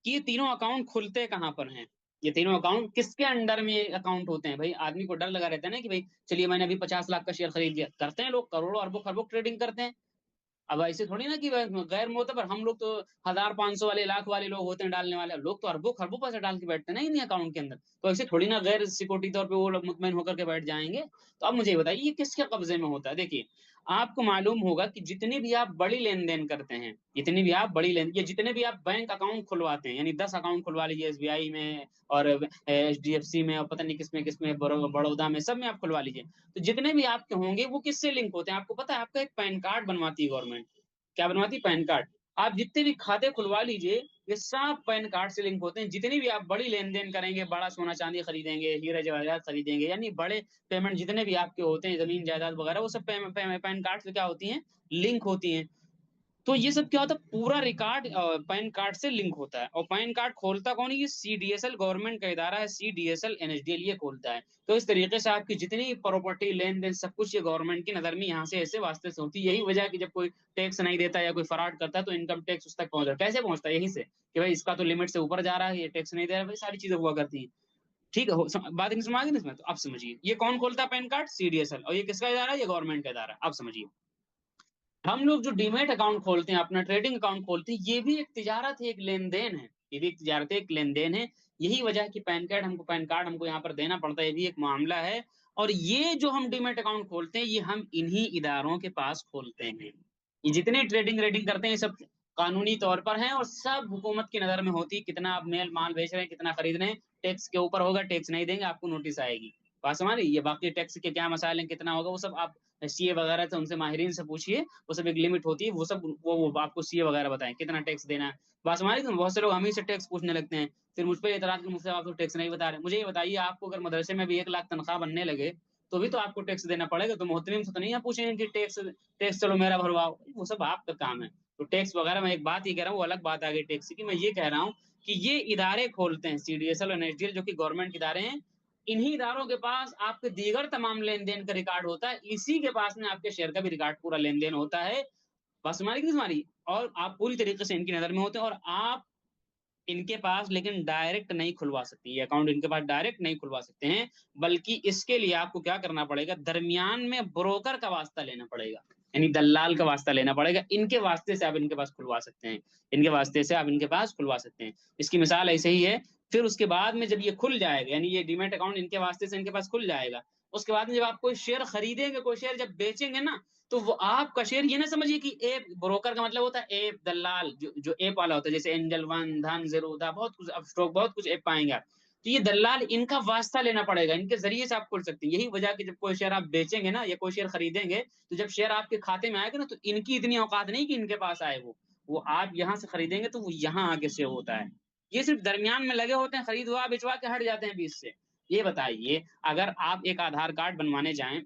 کہ یہ تینوں اکاؤنٹ کھلتے کہاں پر ہیں، یہ تینوں اکاؤنٹ کس کے انڈر میں اکاؤنٹ ہوتے ہیں۔ بھائی آدمی کو ڈر لگا رہتا ہے نا کہ بھائی چلیے میں نے ابھی 50 لاکھ کا شیئر خرید لیا، کرتے ہیں لوگ کروڑوں اربوں خربوں ٹریڈنگ کرتے ہیں۔ اب ایسے تھوڑی نا کہ غیر معتبر، ہم لوگ تو 1,000 500 والے لاکھ والے لوگ ہوتے ہیں ڈالنے والے، لوگ تو اربوں خربوں پیسے ڈال کے بیٹھتے ہیں نا انہیں اکاؤنٹ کے اندر، تو ایسے تھوڑی نا غیر سیکورٹی طور پہ وہ لوگ مطمئن ہو کر کے بیٹھ جائیں گے۔ تو اب مجھے یہ بتائیے یہ کس کے قبضے میں ہوتا ہے؟ دیکھیے آپ کو معلوم ہوگا کہ جتنی بھی آپ بڑی لین دین کرتے ہیں، جتنی بھی آپ بڑی لین، یہ جتنے بھی آپ بینک اکاؤنٹ کھلواتے ہیں، یعنی 10 اکاؤنٹ کھلوا لیجیے ایس بی آئی میں اور ایچ ڈی ایف سی میں اور پتہ نہیں کس میں بڑودا میں، سب میں آپ کھلوا لیجیے، تو جتنے بھی آپ کے ہوں گے وہ کس سے لنک ہوتے ہیں؟ آپ کو پتا ہے، آپ کا ایک پین کارڈ بنواتی ہے گورنمنٹ۔ کیا بنواتی؟ PAN card. آپ جتنے بھی کھاتے کھلوا لیجیے یہ سب پین کارڈ سے لنک ہوتے ہیں، جتنی بھی آپ بڑی لین دین کریں گے، بڑا سونا چاندی خریدیں گے، ہیرے جواہرات خریدیں گے، یعنی بڑے پیمنٹ جتنے بھی آپ کے ہوتے ہیں، زمین جائیداد وغیرہ، وہ سب پین کارڈ سے کیا ہوتی ہیں، لنک ہوتی ہیں۔ تو یہ سب کیا ہوتا ہے، پورا ریکارڈ پین کارڈ سے لنک ہوتا ہے، اور پین کارڈ کھولتا کون ہے؟ یہ C D S L government کا ادارہ ہے، C D S L N H D L یہ کھولتا ہے۔ تو اس طریقے سے آپ کی جتنی پراپرٹی لین دین سب کچھ یہ گورنمنٹ کی نظر میں یہاں سے ایسے واسطے سے ہوتی ہے۔ یہی وجہ ہے کہ جب کوئی ٹیکس نہیں دیتا یا کوئی فراڈ کرتا ہے تو انکم ٹیکس اس تک پہنچتا ہے۔ کیسے پہنچتا ہے؟ یہیں سے کہ بھائی اس کا تو لمٹ سے اوپر جا رہا ہے، یہ ٹیکس نہیں دے رہا ہے، بھائی ساری چیزیں ہوا کرتی ہیں۔ ٹھیک ہے، بات نہیں سمجھ گئی نا اس میں؟ تو اب سمجھیے، یہ کون کھولتا ہے PAN card? C D S L, اور یہ کس کا ادارہ ہے؟ یہ گورنمنٹ کا ادارہ ہے۔ اب سمجھیے، ہم لوگ جو ڈیمیٹ اکاؤنٹ کھولتے ہیں، اپنا ٹریڈنگ اکاؤنٹ کھولتے ہیں، یہ بھی ایک تجارت ہے، ایک لین دین ہے، یہ بھی ایک تجارت ہے، ایک لین دین ہے۔ یہی وجہ ہے کہ پین کارڈ ہم کو یہاں پر دینا پڑتا ہے، یہ بھی ایک معاملہ ہے۔ اور یہ جو ہم ڈیمیٹ اکاؤنٹ کھولتے ہیں، یہ ہم انہی اداروں کے پاس کھولتے ہیں۔ یہ جتنے ٹریڈنگ ریڈنگ کرتے ہیں، یہ سب قانونی طور پر ہیں اور سب حکومت کی نظر میں ہوتی ہے۔ کتنا آپ مال بیچ رہے ہیں، کتنا خرید رہے ہیں، ٹیکس کے اوپر ہوگا، ٹیکس نہیں دیں گے آپ کو نوٹس آئے گی۔ بات سمجھ رہی؟ یہ باقی ٹیکس کے کیا مسائل ہیں، کتنا ہوگا، وہ سب آپ سی اے وغیرہ سے، ان سے ماہرین سے پوچھیے، وہ سب ایک لمٹ ہوتی ہے، وہ سب وہ آپ کو سی اے وغیرہ بتائیں کتنا ٹیکس دینا ہے۔ بات ہماری تو بہت سے لوگ ہم ہی سے ٹیکس پوچھنے لگتے ہیں، پھر مجھ پہ اعتراض کہ مجھ سے آپ کو ٹیکس نہیں بتا رہے۔ مجھے یہ بتائیے، آپ کو اگر مدرسے میں بھی 1 لاکھ تنخواہ بننے لگے تو بھی تو آپ کو ٹیکس دینا پڑے گا، تو محترم سے تو نہیں آپ پوچھیں گے کہ ٹیکس چلو میرا بھرواؤ، وہ سب آپ کا کام ہے۔ تو ٹیکس وغیرہ میں ایک بات ہی کہہ رہا ہوں، وہ الگ بات آ گئی ٹیکس کی۔ میں یہ کہہ رہا ہوں کہ یہ ادارے کھولتے ہیں، سی ڈی ایس ایل اور این ایچ ڈی ایل، جو کہ گورنمنٹ کے ادارے ہیں، انہی اداروں کے پاس آپ کے دیگر تمام لین دین کا ریکارڈ ہوتا ہے، اسی کے پاس میں آپ کے شیئر کا بھی ریکارڈ پورا لین دین ہوتا ہے۔ بس ہماری کی ہماری، اور آپ پوری طریقے سے ان کی نظر میں ہوتے ہیں، اور آپ ان کے پاس لیکن ڈائریکٹ نہیں کھلوا سکتے، یہ اکاؤنٹ ان کے پاس ڈائریکٹ نہیں کھلوا سکتے ہیں، بلکہ اس کے لیے آپ کو کیا کرنا پڑے گا؟ درمیان میں بروکر کا واسطہ لینا پڑے گا، یعنی دلال کا واسطہ لینا پڑے گا۔ ان کے واسطے سے آپ ان کے پاس کھلوا سکتے ہیں، ان کے واسطے سے آپ ان کے پاس کھلوا سکتے ہیں۔ اس کی مثال ایسے ہی ہے۔ پھر اس کے بعد میں جب یہ کھل جائے گا، یعنی یہ ڈیمیٹ اکاؤنٹ ان کے واسطے سے ان کے پاس کھل جائے گا، اس کے بعد میں جب آپ کوئی شیئر خریدیں گے، کوئی شیئر جب بیچیں گے نا، تو وہ آپ کا شیئر، یہ نہ سمجھیے کہ ایپ بروکر کا مطلب ہوتا ہے ایپ دلال، جو ایپ والا ہوتا ہے، جیسے اینجل ون، دھن، زیرودا، بہت کچھ اب اسٹاک، بہت کچھ ایپ پائیں گے آپ۔ تو یہ دلال، ان کا واسطہ لینا پڑے گا، ان کے ذریعے سے آپ کھول سکتے ہیں۔ یہی وجہ کہ جب کوئی شیئر آپ بیچیں گے نا، یا کوئی شیئر خریدیں گے، تو جب شیئر آپ کے کھاتے میں آئے گا نا، تو ان کی اتنی اوقات نہیں کہ ان کے پاس آئے، وہ آپ یہاں سے خریدیں گے تو وہ یہاں آگے سے ہوتا ہے۔ یہ صرف درمیان میں لگے ہوتے ہیں، خرید ہوا بچوا کے ہٹ جاتے ہیں بیچ سے۔ یہ بتائیے، اگر آپ ایک آدھار کارڈ بنوانے جائیں،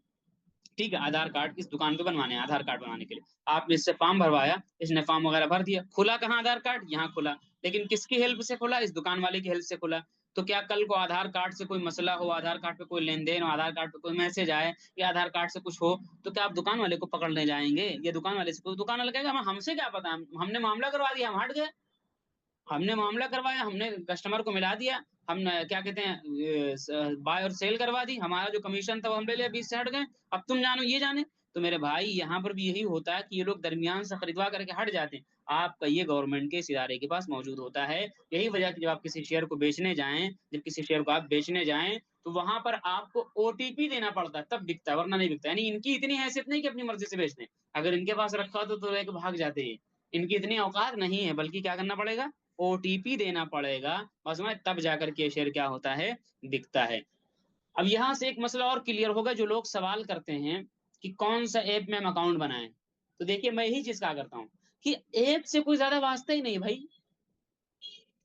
ٹھیک ہے، آدھار کارڈ اس دکان پہ بنوانے ہیں، آدھار کارڈ بنوانے کے لیے آپ نے اس سے فارم بھروایا، اس نے فارم وغیرہ بھر دیا، کھلا کہاں آدھار کارڈ؟ یہاں کھلا، لیکن کس کی ہیلپ سے کھلا؟ اس دکان والے کی ہیلپ سے کھلا۔ تو کیا کل کو آدھار کارڈ سے کوئی مسئلہ ہو، آدھار کارڈ پہ کوئی لین دین ہو، آدھار کارڈ پہ کوئی میسج آئے، یا آدھار کارڈ سے کچھ ہو، تو کیا آپ دکان والے کو پکڑنے جائیں گے؟ یا دکان والے سے، دکان والے کہے گا ہم سے کیا پتا، ہم نے معاملہ کروا دیا، ہم ہٹ گئے، ہم نے معاملہ کروایا، ہم نے کسٹمر کو ملا دیا، ہم نے کیا کہتے ہیں بائی اور سیل کروا دی، ہمارا جو کمیشن تھا وہ ہم لے لیا، 20 سے ہٹ گئے، اب تم جانو یہ جانے۔ تو میرے بھائی، یہاں پر بھی یہی ہوتا ہے کہ یہ لوگ درمیان سے خریدوا کر کے ہٹ جاتے ہیں، آپ کا یہ گورنمنٹ کے اس ادارے کے پاس موجود ہوتا ہے۔ یہی وجہ کہ جب آپ کسی شیئر کو بیچنے جائیں، جب کسی شیئر کو آپ بیچنے جائیں، تو وہاں پر آپ کو او ٹی پی دینا پڑتا ہے، تب بکتا ہے، ورنہ نہیں بکتا۔ یعنی ان کی اتنی حیثیت نہیں کہ اپنی مرضی سے بیچ دیں، اگر ان کے پاس رکھا تو لے کے بھاگ جاتے ہیں، ان کی اتنی اوقات نہیں ہے، بلکہ کیا کرنا پڑے گا؟ او ٹی پی دینا پڑے گا، بس میں تب جا کر کے شیئر کیا ہوتا ہے؟ بکتا ہے۔ اب یہاں سے ایک مسئلہ اور کلیئر ہوگا، جو لوگ سوال کرتے ہیں کہ کون سا ایپ میں ہم اکاؤنٹ بنائیں، تو دیکھیے میں یہی چیز کہا کرتا ہوں کہ ایپ سے کوئی زیادہ واسطہ ہی نہیں بھائی۔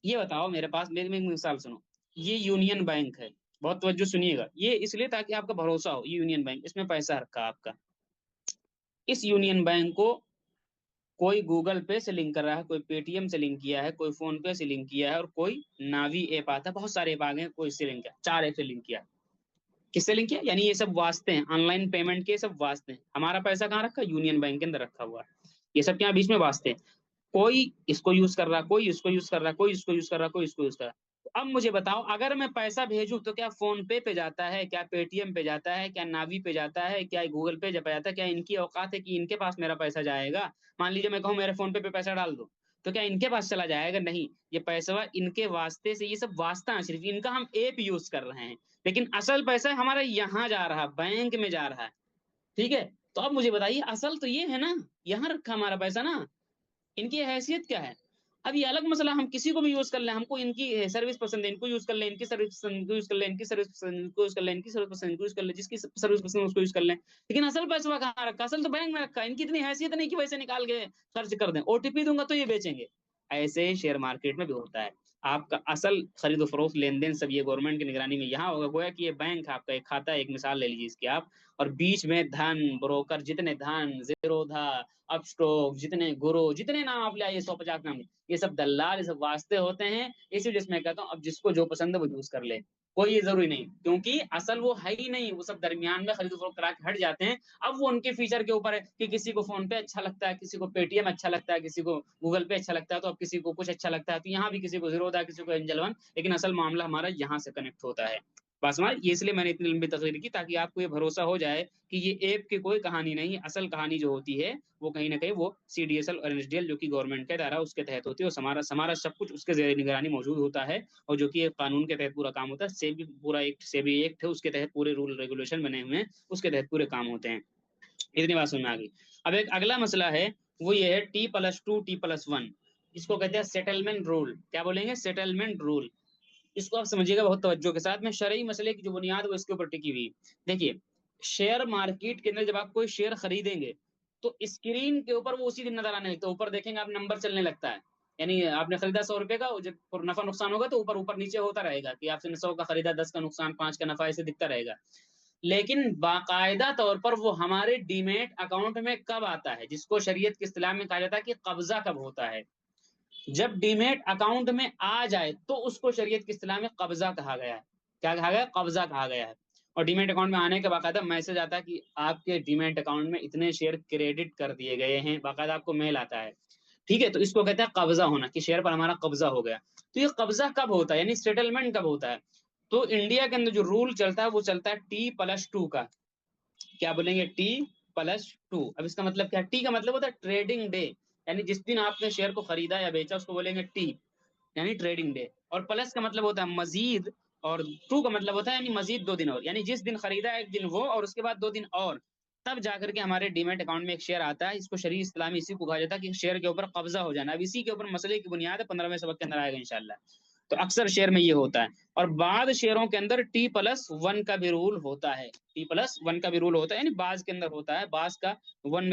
یہ بتاؤ، میرے پاس میری ایک مثال سنو، یہ یونین بینک ہے، بہت توجہ سنیے گا، یہ اس لیے تاکہ آپ کا بھروسہ ہو، یہ یونین بینک، اس میں پیسہ رکھا آپ کا، اس یونین بینک کو کوئی گوگل پے سے لنک کر رہا ہے، کوئی پے ٹی ایم سے لنک کیا ہے، کوئی فون پے سے لنک کیا ہے، اور کوئی ناوی ایپ آتا ہے، بہت سارے ایپ آ گئے ہیں، کوئی اس سے لنک کیا، 4 ایپ سے لنک کیا۔ کس سے لنک کیا؟ یعنی یہ سب واسطے ہیں، آن لائن پیمنٹ کے سب واسطے ہیں۔ ہمارا پیسہ کہاں رکھا؟ یونین بینک کے اندر رکھا ہوا ہے، یہ سب کیا بیچ میں واسطے ہیں۔ کوئی اس کو یوز کر رہا، کوئی اس کو یوز کر رہا، کوئی اس کو یوز کر رہا، کوئی اس کو یوز کر رہا۔ تو اب مجھے بتاؤ، اگر میں پیسہ بھیجوں تو کیا فون پے جاتا ہے، کیا پے ٹی ایم پہ جاتا ہے، کیا ناوی پہ جاتا ہے، کیا گوگل پے جب جاتا ہے؟ کیا ان کی اوقات ہے کہ ان کے پاس میرا پیسہ جائے گا؟ مان لیجیے میں کہوں میرے فون پے پیسہ ڈال دو، تو کیا ان کے پاس چلا جائے گا؟ نہیں، یہ پیسہ ان کے واسطے سے، یہ سب واسطہ ہے، صرف ان کا ہم ایپ یوز کر رہے ہیں، لیکن اصل پیسہ ہمارا یہاں جا رہا ہے، بینک میں جا رہا ہے، ٹھیک ہے؟ تو اب مجھے بتائیے، اصل تو یہ ہے نا، یہاں رکھا ہمارا پیسہ نا، ان کی حیثیت کیا ہے؟ اب یہ الگ مسئلہ، ہم کسی کو بھی یوز کر لیں، ہم کو ان کی سروس پسند ہے، ان کو یوز کر لیں، ان کی سروس پسند ان کو یوز کر لیں، ان کی سروس پسند ان کو یوز کر لیں، ان کی سروس پسند ان کو یوز کر لیں، جس کی سروس پسند اس کو یوز کر لیں، لیکن اصل پیسہ کہاں رکھا؟ اصل تو بینک میں رکھا ہے، ان کی اتنی حیثیت نہیں کہ پیسے نکال کے خرچ کر دیں، او ٹی پی دوں گا تو یہ بیچیں گے۔ ایسے ہی شیئر مارکیٹ میں بھی ہوتا ہے، آپ کا اصل خرید و فروخت لین دین سب یہ گورنمنٹ کی نگرانی میں یہاں ہوگا، گویا کہ یہ بینک آپ کا ایک کھاتا ہے، ایک مثال لے لیجیے اس کی آپ، اور بیچ میں دھن بروکر جتنے دھن زیرودھا اپسٹوک جتنے گرو جتنے نام آپ لے آئیے 150 نام یہ سب دلال یہ سب واسطے ہوتے ہیں. اسی وجہ سے میں کہتا ہوں اب جس کو جو پسند ہے وہ یوز کر لے, کوئی یہ ضروری نہیں, کیونکہ اصل وہ ہے ہی نہیں, وہ سب درمیان میں خرید و فروخت کرا کے ہٹ جاتے ہیں. اب وہ ان کے فیچر کے اوپر ہے کہ کسی کو فون پے اچھا لگتا ہے, کسی کو پے ٹی ایم اچھا لگتا ہے, کسی کو گوگل پے اچھا لگتا ہے, تو اب کسی کو کچھ اچھا لگتا ہے, تو یہاں بھی کسی کو زیرو ہوتا ہے, کسی کو اینجل ون, لیکن اصل معاملہ ہمارا یہاں سے کنیکٹ ہوتا ہے. بس یہ اس لیے میں نے اتنی لمبی تقریر کی تاکہ آپ کو یہ بھروسہ ہو جائے کہ یہ ایپ کی کوئی کہانی نہیں, اصل کہانی جو ہوتی ہے وہ کہیں نہ کہیں وہ سی ڈی ایس ایل اور این ایس ڈی ایل جو کہ گورنمنٹ کا ادارہ اس کے تحت ہوتی ہے, اور ہمارا سب کچھ اس کے زیر نگرانی موجود ہوتا ہے, اور جو کہ قانون کے تحت پورا کام ہوتا ہے. سیبی پورا ایک سیبی ایکٹ ہے, اس کے تحت پورے رول ریگولیشن بنے ہوئے ہیں, اس کے تحت پورے کام ہوتے ہیں. اتنی بات سمجھ میں آ گئی. اب ایک اگلا مسئلہ ہے, وہ یہ ہے T+2 T+1, اس کو کہتے ہیں سیٹلمنٹ رول. کیا بولیں گے؟ Settlement role. اس کو آپ سمجھیے گا بہت توجہ کے ساتھ. میں شرعی مسئلے کی جو بنیاد وہ اس کے اوپر ٹکی ہوئی. دیکھیے, شیئر مارکیٹ کے اندر جب آپ کوئی شیئر خریدیں گے تو اسکرین کے اوپر وہ اسی دن نظر آنے لگتا ہے, اوپر دیکھیں گے آپ نمبر چلنے لگتا ہے. یعنی آپ نے خریدا 100 روپے کا, جب نفع نقصان ہوگا تو اوپر اوپر نیچے ہوتا رہے گا کہ آپ نے 100 کا خریدا, 10 کا نقصان, 5 کا نفع, ایسے دکھتا رہے گا. لیکن باقاعدہ طور پر وہ ہمارے ڈی میٹ اکاؤنٹ میں کب آتا ہے, جس کو شریعت کی اصطلاح میں کہا جاتا ہے کہ قبضہ کب ہوتا ہے. جب ڈی میٹ اکاؤنٹ میں آ جائے تو اس کو شریعت کی اصطلاح میں قبضہ کہا گیا ہے. کیا کہا گیا؟ قبضہ کہا گیا ہے. اور ڈی میٹ اکاؤنٹ میں آنے کے باقاعدہ میسج آتا ہے کہ آپ کے ڈی میٹ اکاؤنٹ میں اتنے شیئر کریڈٹ کر دیے گئے ہیں, باقاعدہ آپ کو میل آتا ہے. ٹھیک ہے, تو اس کو کہتے ہیں قبضہ ہونا, کہ شیئر پر ہمارا قبضہ ہو گیا. تو یہ قبضہ کب ہوتا ہے, یعنی سیٹلمنٹ کب ہوتا ہے؟ تو انڈیا کے اندر جو رول چلتا ہے وہ چلتا ہے T+2 کا. کیا بولیں گے؟ T+2. اب اس کا مطلب کیا ہے؟ ٹی کا مطلب ہوتا ہے ٹریڈنگ ڈے, یعنی جس دن آپ نے شیئر کو خریدا یا بیچا اس کو بولیں گے ٹی, یعنی ٹریڈنگ ڈے. اور پلس کا مطلب ہوتا ہے مزید, اور ٹو کا مطلب ہوتا ہے یعنی مزید 2 دن اور, یعنی جس دن خریدا ایک دن وہ اور اس کے بعد 2 دن اور, تب جا کر کے ہمارے ڈیمیٹ اکاؤنٹ میں ایک شیئر آتا ہے. اس کو شرعی اصطلاح میں اسی کو کہا جاتا ہے کہ شیئر کے اوپر قبضہ ہو جانا. اب اسی کے اوپر مسئلے کی بنیاد ہے, 15ویں سبق کے اندر آئے گا انشاءاللہ. تو اکثر شیئر میں یہ ہوتا ہے, اور بعض شیئروں کے اندر T+1 کا بھی رول ہوتا ہے. T+1 کا بھی رول ہوتا ہے, یعنی بعض کے اندر ہوتا ہے, بعض کا 1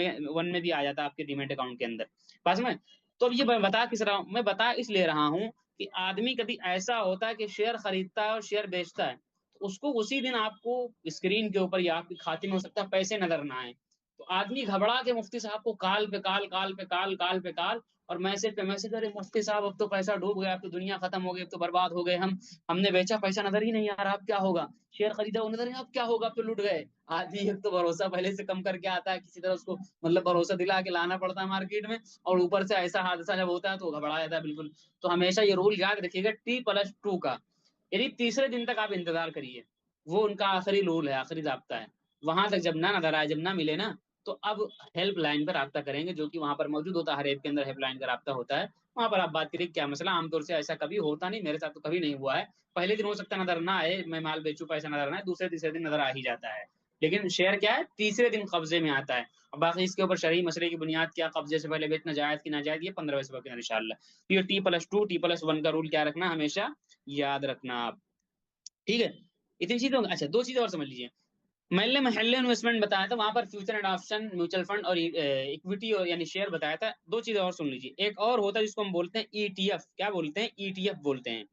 میں بھی آ جاتا ہے آپ کے ڈیمیٹ اکاؤنٹ کے اندر. بات میں تو اب یہ میں بتا کس رہا ہوں, میں بتا اس لیے رہا ہوں کہ آدمی کبھی ایسا ہوتا ہے کہ شیئر خریدتا ہے اور شیئر بیچتا ہے, تو اس کو اسی دن آپ کو اسکرین کے اوپر یا آپ کے کھاتے میں ہو سکتا ہے پیسے نظر نہ آئے, تو آدمی گھبرا کے مفتی صاحب کو کال پہ کال, کال پہ کال, کال پہ کال, اور میسج پہ میسج, ارے مفتی صاحب اب تو پیسہ ڈوب گیا, اب تو دنیا ختم ہو گئی, اب تو برباد ہو گئے, ہم نے بیچا پیسہ نظر ہی نہیں آ رہا, اب کیا ہوگا؟ شیئر خریدا وہ نظر نہیں, اب کیا ہوگا؟ اب تو لٹ گئے. آدمی ایک تو بھروسہ پہلے سے کم کر کے آتا ہے, کسی طرح اس کو مطلب بھروسہ دلا کے لانا پڑتا ہے مارکیٹ میں, اور اوپر سے ایسا حادثہ جب ہوتا ہے تو گھبرا جاتا ہے بالکل. تو ہمیشہ یہ رول یاد رکھیے گا T+2 کا, یعنی تیسرے دن تک آپ انتظار کریے, وہ ان کا آخری رول ہے, آخری ضابطہ ہے. وہاں تک جب نہ نظر آئے, جب نہ ملے نا, تو اب ہیلپ لائن پر رابطہ کریں گے, جو کہ وہاں پر موجود ہوتا ہے, ہر ایپ کے اندر ہیلپ لائن کا رابطہ ہوتا ہے. وہاں پر آپ بات کریے کیا مسئلہ. عام طور سے ایسا کبھی ہوتا نہیں, میرے ساتھ تو کبھی نہیں ہوا ہے. پہلے دن ہو سکتا ہے نظر نہ آئے, میں مال بیچوں پیسہ نظر نہ آئے, دوسرے تیسرے دن نظر آ ہی جاتا ہے. لیکن شیئر کیا ہے, تیسرے دن قبضے میں آتا ہے. اور باقی اس کے اوپر شرعی مسئلے کی بنیاد کیا, قبضے سے پہلے بیچنا جائز کی ناجائز, یہ 15ویں سبق کے اندر انشاءاللہ. تو یہ T+2 T+1 کا رول کیا رکھنا, ہمیشہ یاد رکھنا آپ. ٹھیک ہے, اتنی چیزیں. اچھا, 2 چیزیں اور سمجھ لیجیے. میں نے محل انویسٹمنٹ بتایا تھا, وہاں پر future and option, mutual fund اور اکویٹی یعنی شیئر بتایا تھا. 2 چیزیں اور سن لیجیے. ایک اور ہوتا ہے جس کو ہم بولتے ہیں ETF. کیا بولتے ہیں؟ ETF بولتے ہیں.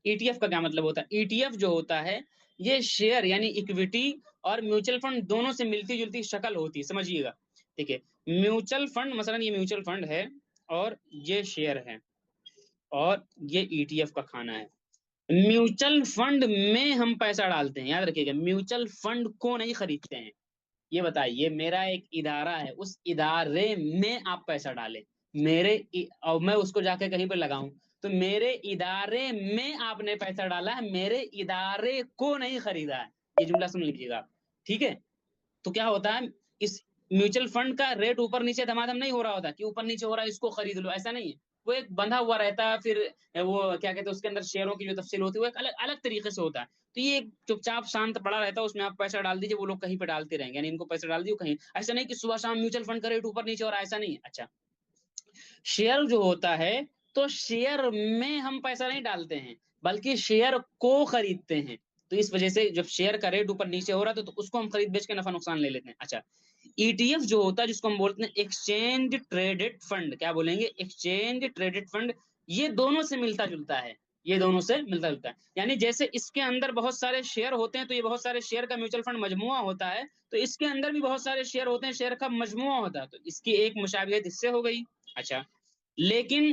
ETF کا کیا مطلب ہوتا ہے؟ ETF جو ہوتا ہے یہ شیئر یعنی اکویٹی اور میوچل فنڈ دونوں سے ملتی جلتی شکل ہوتی ہے, سمجھیے گا. ٹھیک ہے, میوچل فنڈ مثلا یہ میوچل فنڈ ہے اور یہ شیئر ہے, اور یہ ETF کا کھانا ہے. میوچل فنڈ میں ہم پیسہ ڈالتے ہیں, یاد رکھیے گا, میوچل فنڈ کو نہیں خریدتے ہیں. یہ بتائیے, میرا ایک ادارہ ہے, اس ادارے میں آپ پیسہ ڈالیں, اور میں اس کو جا کے کہیں پہ لگاؤں, تو میرے ادارے میں آپ نے پیسہ ڈالا ہے, میرے ادارے کو نہیں خریدا ہے. یہ جملہ سن لیجیے گا, ٹھیک ہے. تو کیا ہوتا ہے, اس میوچل فنڈ کا ریٹ اوپر نیچے دھمادھم نہیں ہو رہا ہوتا کہ اوپر نیچے ہو رہا ہے اس کو خرید لو, ایسا نہیں ہے. وہ ایک بندھا ہوا رہتا ہے, پھر وہ کیا کہتے ہیں اس کے اندر شیئروں کی جو تفصیل ہوتی ہے وہ ایک الگ الگ طریقے سے ہوتا ہے. تو یہ چپ چاپ شانت پڑا رہتا ہے, اس میں آپ پیسہ ڈال دیجیے, وہ لوگ کہیں پہ ڈالتے رہیں گے, یعنی ان کو پیسہ ڈال دیو کہیں. ایسا نہیں کہ صبح شام میوچل فنڈ کا ریٹ اوپر نیچے ہو رہا ہے, ایسا نہیں ہے. اچھا, شیئر جو ہوتا ہے تو شیئر میں ہم پیسہ نہیں ڈالتے ہیں بلکہ شیئر کو خریدتے ہیں. تو اس وجہ سے جب شیئر کا ریٹ اوپر نیچے ہو رہا ہے تو اس کو ہم خرید بیچ کے نفع نقصان لے لیتے ہیں. اچھا, ETF جو ہوتا ہے جس کو ہم بولتے ہیں ایکسچینج ٹریڈڈ فنڈ. کیا بولیں گے؟ Exchange traded fund. یہ دونوں سے ملتا جلتا ہے, یہ دونوں سے ملتا جلتا ہے. یعنی جیسے اس کے اندر بہت سارے شیئر ہوتے ہیں تو یہ بہت سارے شیئر کا میوچل فنڈ مجموعہ ہوتا ہے، تو اس کے اندر بھی بہت سارے شیئر ہوتے ہیں، شیئر کا مجموعہ ہوتا ہے، تو اس کی ایک مشابہت اس سے ہو گئی. اچھا، لیکن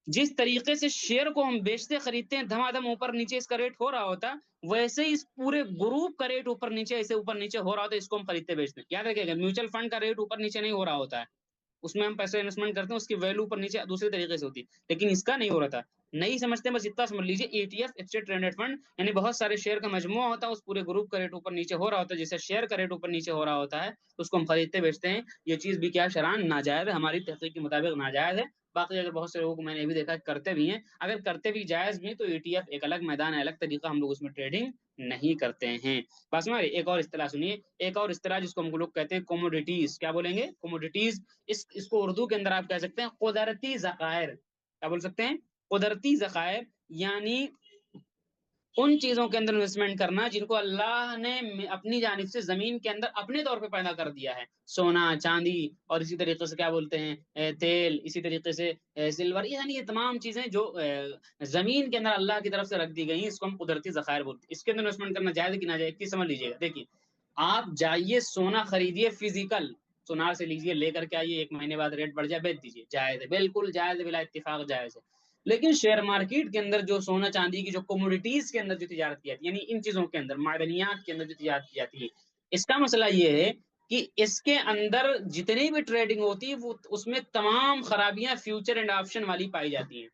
جس طریقے سے شیئر کو ہم بیچتے خریدتے ہیں دھما دھم اوپر نیچے اس کا ریٹ ہو رہا ہوتا، ویسے ہی اس پورے گروپ کا ریٹ اوپر نیچے ایسے اوپر نیچے ہو رہا ہوتا ہے، اس کو ہم خریدتے بیچتے ہیں. یاد رکھیے گا میوچل فنڈ کا ریٹ اوپر نیچے نہیں ہو رہا ہوتا ہے، اس میں ہم پیسے انویسٹمنٹ کرتے ہیں، اس کی ویلو اوپر نیچے دوسرے طریقے سے ہوتی ہے، لیکن اس کا نہیں ہو رہا تھا. نہیں سمجھتے بس اتنا سمجھ لیجیے E T F exchange traded fund یعنی بہت سارے شیئر کا مجموعہ ہوتا ہے، اس پورے گروپ کا ریٹ اوپر نیچے ہو رہا ہوتا ہے، جیسے شیئر کا ریٹ اوپر نیچے ہو رہا ہوتا ہے تو اس کو ہم خریدتے بیچتے ہیں. یہ چیز بھی کیا شرعاً ناجائز ہے، ہماری تحقیق کے مطابق ناجائز ہے. باقی اگر بہت سے لوگوں کو میں نے بھی دیکھا کرتے بھی ہیں، اگر کرتے بھی جائز بھی تو ای ٹی ایف ایک الگ میدان ہے، الگ طریقہ، ہم لوگ اس میں ٹریڈنگ نہیں کرتے ہیں. بس میں ایک اور اصطلاح سنیے، ایک اور اصطلاح جس کو ہم لوگ کہتے ہیں کوموڈیٹیز. کیا بولیں گے؟ کوموڈیٹیز. اس کو اردو کے اندر آپ کہہ سکتے ہیں قدرتی ذخائر. کیا بول سکتے ہیں؟ قدرتی ذخائر. یعنی ان چیزوں کے اندر انویسٹمنٹ کرنا جن کو اللہ نے اپنی جانب سے زمین کے اندر اپنے طور پہ پیدا کر دیا ہے، سونا، چاندی، اور اسی طریقے سے کیا بولتے ہیں تیل، اسی طریقے سے سلور، یعنی یہ تمام چیزیں جو زمین کے اندر اللہ کی طرف سے رکھ دی گئی ہیں، اس کو ہم قدرتی ذخائر بولتے ہیں. اس کے اندر انویسٹمنٹ کرنا جائز کہ ناجائز کی سمجھ لیجیے گا. دیکھیے، آپ جائیے سونا خریدیے فزیکل، سونار سے لیجیے، لے کر کے آئیے، ایک مہینے بعد ریٹ بڑھ جائے بیچ دیجیے، جائز ہے، بالکل جائز ہے، بلا اتفاق جائز ہے. لیکن شیئر مارکیٹ کے اندر جو سونا چاندی کی جو کوموڈیٹیز کے اندر جو تجارت کی جاتی ہے، یعنی ان چیزوں کے اندر، معدنیات کے اندر جو تجارت کی جاتی ہے، اس کا مسئلہ یہ ہے کہ اس کے اندر جتنی بھی ٹریڈنگ ہوتی ہے وہ اس میں تمام خرابیاں فیوچر اینڈ آپشن والی پائی جاتی ہیں.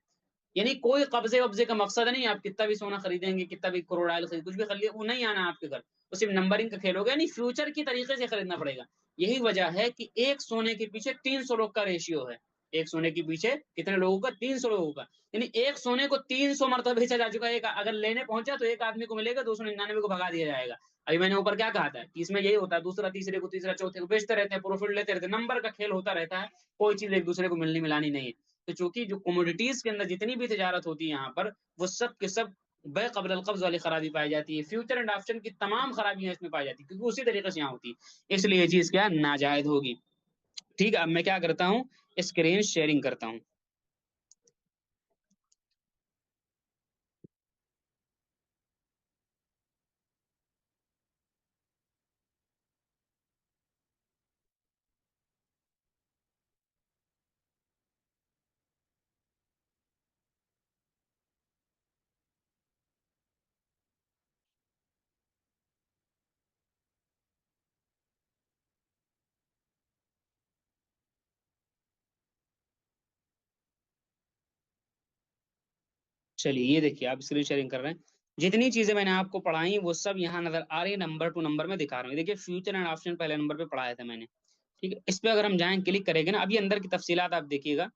یعنی کوئی قبضے وبضے کا مقصد نہیں، آپ کتنا بھی سونا خریدیں گے، کتنا بھی کروڑ آئل خرید، کچھ بھی خریدیں، وہ نہیں آنا آپ کے گھر، وہ صرف نمبرنگ کا کھیل ہوگا. یعنی فیوچر کی طریقے سے خریدنا پڑے گا. یہی وجہ ہے کہ ایک سونے کے پیچھے 300 لوگ کا ریشیو ہے. ایک سونے کے پیچھے کتنے لوگوں کا؟ 300 لوگوں کا. یعنی ایک سونے کو 300 مرتبہ بیچا جا چکا ہے. اگر لینے پہنچا تو ایک آدمی کو ملے گا، 299 کو بھگا دیا جائے گا. ابھی میں نے اوپر کیا کہا تھا کہ اس میں یہی ہوتا ہے، دوسرا تیسرے کو، تیسرا چوتھے کو بیچتے رہتے ہیں، پروفٹ لیتے رہتے ہیں، نمبر کا کھیل ہوتا رہتا ہے، کوئی چیز ایک دوسرے کو ملنی ملانی نہیں ہے. تو چونکہ جو کوموڈیٹیز کے اندر جتنی بھی تجارت ہوتی ہے یہاں پر، وہ سب کے سب بے قبل القبض والی خرابی پائی جاتی ہے، فیوچر اینڈ آپشن کی تمام خرابیاں اس میں پائی جاتی ہے، کیونکہ اسی طریقے سے یہاں ہوتی ہے. اس لیے یہ چیز کیا ناجائز ہوگی. ٹھیک ہے، اب میں کیا کرتا ہوں، اسکرین شیئرنگ کرتا ہوں. چلیے یہ دیکھیے آپ اسکرین شیئرنگ کر رہے ہیں. جتنی چیزیں میں نے آپ کو پڑھائی وہ سب یہاں نظر آ رہی ہے، نمبر ٹو نمبر میں دکھا رہا ہوں. دیکھیے فیوچر اینڈ آپشن پہلے نمبر پہ پڑھایا تھا میں نے. ٹھیک ہے، اس پہ اگر ہم جائیں کلک کریں گے نا، ابھی اندر کی تفصیلات آپ دیکھیے گا.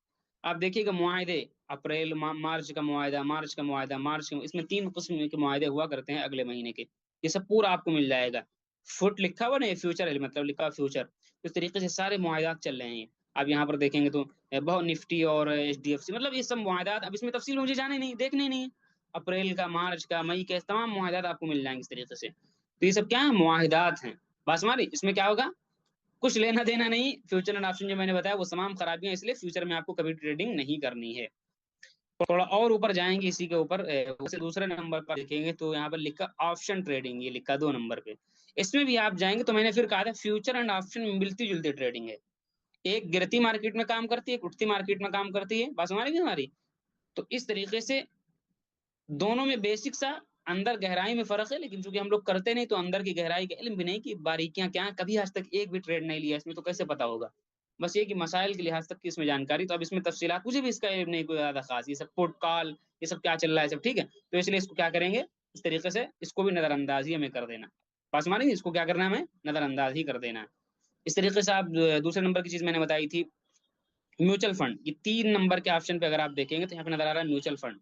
آپ دیکھیے گا معاہدے، اپریل مارچ کا معاہدہ، مارچ کا معاہدہ، مارچ کا، اس میں 3 قسم کے معاہدے ہوا کرتے ہیں اگلے مہینے کے. یہ سب پورا آپ کو مل جائے گا. فٹ لکھا ہوا نا، یہ فیوچر ہے، مطلب لکھا ہوا فیوچر. اس طریقے سے سارے معاہدات چل رہے ہیں. آپ یہاں پر دیکھیں گے تو بہت نفٹی اور ایچ ڈی ایف سی، مطلب یہ سب معاہدات، اب اس میں تفصیل مجھے جانے نہیں، دیکھنے نہیں. اپریل کا، مارچ کا، مئی کا، تمام معاہدات آپ کو مل جائیں گے اس طریقے سے. تو یہ سب کیا ہے؟ معاہدات ہیں. بس ہماری اس میں کیا ہوگا؟ کچھ لینا دینا نہیں. فیوچر اینڈ آپشن جو میں نے بتایا وہ تمام خرابیاں، اس لیے فیوچر میں آپ کو کبھی ٹریڈنگ نہیں کرنی ہے. تھوڑا اور اوپر جائیں گے اسی کے اوپر، دوسرے نمبر پر دیکھیں گے تو یہاں پر لکھا آپشن ٹریڈنگ، یہ لکھا 2 نمبر پہ. اس میں بھی آپ جائیں گے تو میں نے پھر کہا تھا فیوچر اینڈ آپشن میں ملتی جلتی ٹریڈنگ ہے. ایک گرتی مارکیٹ میں کام کرتی ہے، ایک اٹھتی مارکیٹ میں کام کرتی ہے. بس ہماری تو اس طریقے سے دونوں میں بیسک سا اندر گہرائی میں فرق ہے، لیکن چونکہ ہم لوگ کرتے نہیں تو اندر کی گہرائی کا علم بھی نہیں کہ باریکیاں کیا ہیں. کبھی آج تک ایک بھی ٹریڈ نہیں لیا اس میں، تو کیسے پتا ہوگا؟ بس یہ کہ مسائل کے لحاظ تک کی اس میں جانکاری. تو اب اس میں تفصیلات مجھے بھی اس کا علم نہیں کوئی زیادہ خاص، یہ سب پٹ کال، یہ سب کیا چل رہا ہے سب. ٹھیک ہے، تو اس لیے اس کو کیا کریں گے، اس طریقے سے اس کو بھی نظر انداز ہی ہمیں کر دینا. پاس مانیں گے، اس کو کیا کرنا ہے، ہمیں نظر انداز ہی کر دینا. اس طریقے سے آپ دوسرے نمبر کی چیز میں نے بتائی تھی میوچل فنڈ. یہ 3 نمبر کے آپشن پہ اگر آپ دیکھیں گے تو یہاں پہ نظر آ رہا ہے میوچل فنڈ.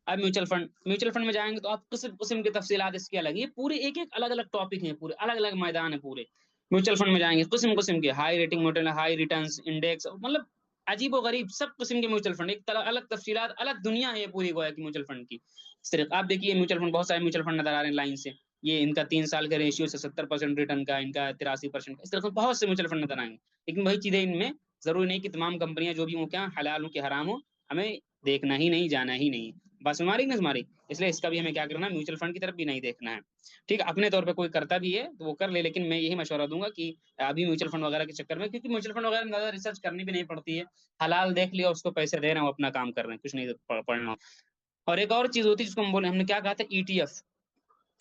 اب میوچل فنڈ میں جائیں گے تو آپ قسم قسم کی تفصیلات اس کی الگ، یہ پورے ایک ایک الگ الگ ٹاپک ہیں، پورے الگ الگ میدان ہیں پورے. میوچل فنڈ میں جائیں گے قسم قسم کے، high rating motel, high returns index, مطلب عجیب و غریب سب قسم کے میوچل فنڈ، ایک طرح الگ تفصیلات، الگ دنیا ہے یہ پوری گویا کی میوچل فنڈ کی. اس طرح آپ دیکھیے میوچل فنڈ، بہت سارے میوچل فنڈ نظر آ رہے ہیں لائن سے. یہ ان کا 3 سال کا ریشیو سے 70% ریٹرن کا، ان کا 83%، اس طرح سے بہت سے میوچل فنڈ نظر آئیں گے. لیکن وہی چیزیں ان میں ضروری نہیں کہ تمام کمپنیاں جو بھی ہوں کیا حلال ہوں کہ حرام ہوں، ہمیں دیکھنا ہی نہیں، جانا ہی نہیں. بس ہماری نہ ہماری، اس لیے اس کا بھی ہمیں کیا کرنا ہے، میوچل فنڈ کی طرف بھی نہیں دیکھنا ہے، ٹھیک ہے. اپنے طور پہ کوئی کرتا بھی ہے تو وہ کر لے، لیکن میں یہی مشورہ دوں گا کہ ابھی میوچل فنڈ وغیرہ کے چکر میں، کیونکہ میوچل فنڈ وغیرہ میں زیادہ ریسرچ کرنی بھی نہیں پڑتی ہے، حلال دیکھ لیا اس کو پیسے دے رہے ہیں، وہ اپنا کام کر رہے ہیں، کچھ نہیں پڑھنا. اور ایک اور چیز ہوتی ہے جس کو ہم بولے، ہم نے کیا کہا تھا، ای ٹی ایف.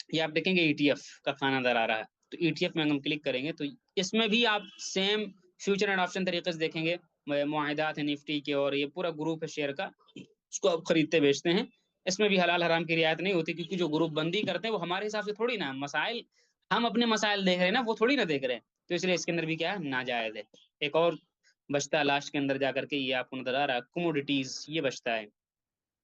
یہ آپ دیکھیں گے ای ٹی ایف کا کھانا نظر آ رہا ہے، تو ای ٹی ایف میں ہم کلک کریں گے تو اس میں بھی آپ سیم فیوچر اینڈ آپشن طریقے سے دیکھیں گے، معاہدات ہیں نفٹی کے، اور یہ پورا گروپ ہے شیئر کا، اس کو آپ خریدتے بیچتے ہیں. اس میں بھی حلال حرام کی رعایت نہیں ہوتی، کیونکہ جو گروپ بندی کرتے ہیں وہ ہمارے حساب سے تھوڑی نا مسائل، ہم اپنے مسائل دیکھ رہے ہیں نا، وہ تھوڑی نہ دیکھ رہے ہیں، تو اس لیے اس کے اندر بھی کیا ہے، ناجائز ہے. ایک اور بچتا ہے لاسٹ کے اندر جا کر کے، یہ آپ کو نظر آ رہا ہے، کوموڈیٹیز، یہ بچتا ہے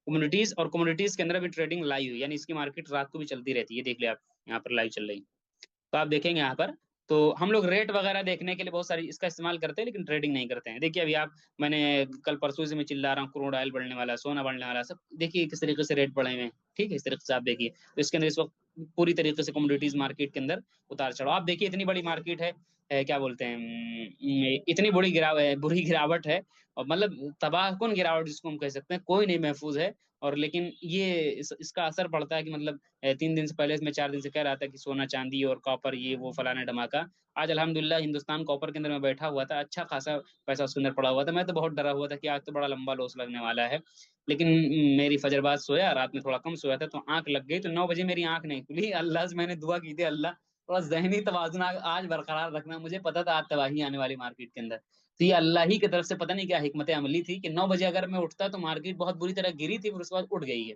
کمیونٹیز. اور کمیونٹیز کے اندر بھی ٹریڈنگ لائیو، یعنی اس کی مارکیٹ رات کو بھی چلتی رہتی ہے، دیکھ لیں آپ یہاں پر لائیو چل رہی ہے، تو آپ دیکھیں گے یہاں پر. تو ہم لوگ ریٹ وغیرہ دیکھنے کے لیے بہت ساری اس کا استعمال کرتے ہیں، لیکن ٹریڈنگ نہیں کرتے ہیں. دیکھیے ابھی آپ، میں نے کل پرسوں سے میں چلا رہا ہوں، کروڈ آئل بڑھنے والا ہے، سونا بڑھنے والا ہے، سب دیکھیے کس طریقے سے ریٹ بڑھے ہوئے ہیں، ٹھیک ہے، اس طریقے سے آپ دیکھیے. تو اس کے اندر اس وقت پوری طریقے سے کموڈیٹیز مارکیٹ کے اندر اتار چڑھاؤ. آپ دیکھیے اتنی بڑی مارکیٹ ہے، کیا بولتے ہیں، اتنی بری گراوٹ ہے، اور مطلب تباہ کن گراوٹ جس کو ہم کہہ سکتے ہیں، کوئی نہیں محفوظ ہے. اور لیکن یہ اس کا اثر پڑتا ہے کہ مطلب 3 دن سے پہلے، میں 4 دن سے کہہ رہا تھا کہ سونا چاندی اور کاپر یہ وہ فلانا دھماکہ. آج الحمدللہ ہندوستان کاپر کے اندر میں بیٹھا ہوا تھا، اچھا خاصا پیسہ اس کے اندر پڑا ہوا تھا. میں تو بہت ڈرا ہوا تھا کہ آج تو بڑا لمبا لوس لگنے والا ہے، لیکن میری فجر بعد سویا، رات میں تھوڑا کم سویا تھا، تو آنکھ لگ گئی، تو 9 بجے میری آنکھ نہیں کھلی. اللہ سے میں نے دعا کی تھی، اللہ تھوڑا ذہنی توازن آج برقرار رکھنا. مجھے پتا تھا آج تباہی آنے والی مارکیٹ کے اندر، تو یہ اللہ ہی کی طرف سے پتہ نہیں کیا حکمت عملی تھی کہ 9 بجے اگر میں اٹھتا تو مارکیٹ بہت بری طرح گری تھی، پھر اس کے بعد اٹھ گئی ہے.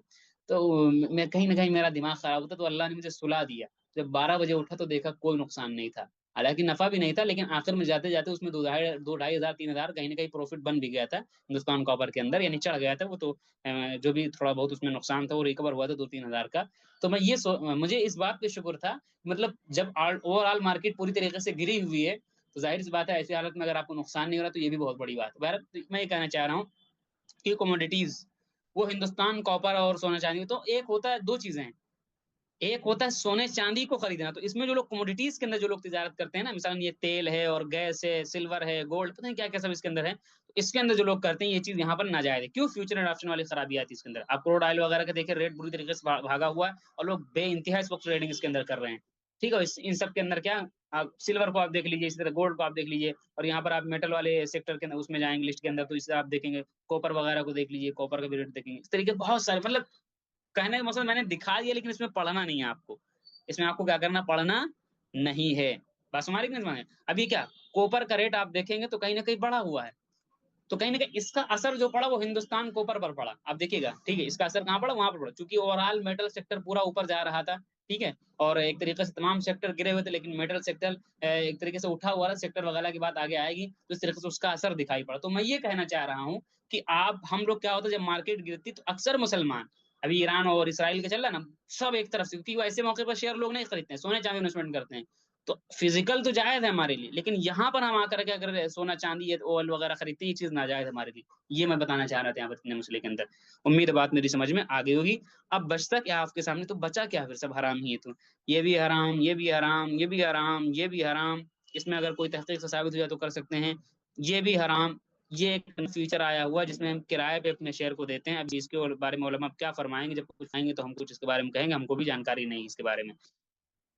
تو میں کہیں نہ کہیں میرا دماغ خراب ہوتا، تو اللہ نے مجھے سلا دیا. جب 12 بجے اٹھا تو دیکھا کوئی نقصان نہیں تھا، حالانکہ نفع بھی نہیں تھا، لیکن آخر میں جاتے جاتے اس میں 2 ڈھائی ہزار 3 ہزار کہیں نہ کہیں پروفٹ بن بھی گیا تھا ہندوستان کاپر کے اندر، یعنی چڑھ گیا تھا وہ تو. جو بھی تھوڑا بہت اس میں نقصان تھا وہ ریکور ہوا تھا 2-3 ہزار کا. تو میں مجھے اس بات پہ شکر تھا، مطلب جب اوور آل مارکیٹ پوری طریقے سے گری ہوئی ہے، تو ظاہر سی بات ہے ایسی حالت میں اگر آپ کو نقصان نہیں ہو رہا تو یہ بھی بہت بڑی بات ہے. بہرحال میں یہ کہنا چاہ رہا ہوں کہ کوموڈیٹیز، وہ ہندوستان کاپر اور سونا چاندی، تو ایک ہوتا ہے، دو چیزیں ہیں، ایک ہوتا ہے سونے چاندی کو خریدنا. تو اس میں جو لوگ کوموڈیٹیز کے اندر جو لوگ تجارت کرتے ہیں نا، مثلا یہ تیل ہے اور گیس ہے، سلور ہے، گولڈ، پتہ نہیں کیا کیا سب اس کے اندر ہے، تو اس کے اندر جو لوگ کرتے ہیں یہ چیز یہاں پر ناجائز ہے. کیوں؟ فیوچر اینڈ آپشن والی خرابی آتی ہے اس کے اندر. آپ کروڈ آئل وغیرہ کا دیکھیں، ریٹ بری طریقے سے بھاگا ہوا ہے، اور لوگ بے انتہا اس وقت ٹریڈنگ اس کے اندر کر رہے ہیں، ٹھیک ہے. ان سب کے اندر کیا، آپ سلور کو آپ دیکھ لیجیے، اسی طرح گولڈ کو آپ دیکھ لیجیے، اور یہاں پر آپ میٹل والے سیکٹر کے اندر اس میں جائیں گے لسٹ کے اندر، تو اس سے آپ دیکھیں گے کوپر وغیرہ کو دیکھ لیجیے، کوپر کا بھی ریٹ دیکھیں گے. اس طریقے بہت سارے، مطلب کہنے کا مطلب میں نے دکھا دیا، لیکن اس میں پڑھنا نہیں ہے آپ کو، اس میں آپ کو کیا کرنا، پڑھنا نہیں ہے. بس ہماری نہیں. ابھی کیا کوپر کا ریٹ آپ دیکھیں گے تو کہیں نہ کہیں بڑھا ہوا ہے، تو کہیں نہ کہیں اس کا اثر جو پڑا وہ ہندوستان کو اوپر پر پڑا. آپ دیکھیے گا، ٹھیک ہے، اس کا اثر کہاں پڑا، وہاں پر پڑا، چونکہ اوور آل میٹل سیکٹر پورا اوپر جا رہا تھا، ٹھیک ہے. اور ایک طریقے سے تمام سیکٹر گرے ہوئے تھے، لیکن میٹل سیکٹر ایک طریقے سے اٹھا ہوا تھا. سیکٹر وغیرہ کی بات آگے آئے گی، تو اس طریقے سے اس کا اثر دکھائی پڑا. تو میں یہ کہنا چاہ رہا ہوں کہ ہم لوگ کیا ہوتا ہے، جب مارکیٹ گرتی تو اکثر مسلمان، ابھی ایران اور اسرائیل کا چل رہا ہے نا، سب ایک طرف سے، کیونکہ وہ ایسے موقع پر شیئر لوگ نہیں خریدتے ہیں، سونے چاندی انویسٹمنٹ کرتے ہیں. تو فزیکل تو جائز ہے ہمارے لیے، لیکن یہاں پر ہم آ کر کے اگر سونا چاندی آئل وغیرہ خریدتے ہیں، یہ چیز ناجائز ہے ہمارے لیے. یہ میں بتانا چاہ رہا تھا یہاں پر اتنے مسئلے کے اندر. امید ہے بات میری سمجھ میں آ گئی ہوگی. اب بچتا کیا آپ کے سامنے، تو بچا کیا پھر، سب حرام ہی ہے. تو یہ بھی حرام، یہ بھی حرام، یہ بھی حرام، یہ بھی حرام. اس میں اگر کوئی تحقیق سے ثابت ہو جائے تو کر سکتے ہیں. یہ بھی حرام. یہ ایک فیچر آیا ہوا جس میں ہم کرائے پہ اپنے شیئر کو دیتے ہیں. اب اس کے بارے میں علماء کیا فرمائیں گے، جب کچھ آئیں گے تو ہم کچھ اس کے بارے میں کہیں گے، ہم کو بھی جانکاری نہیں اس کے بارے میں.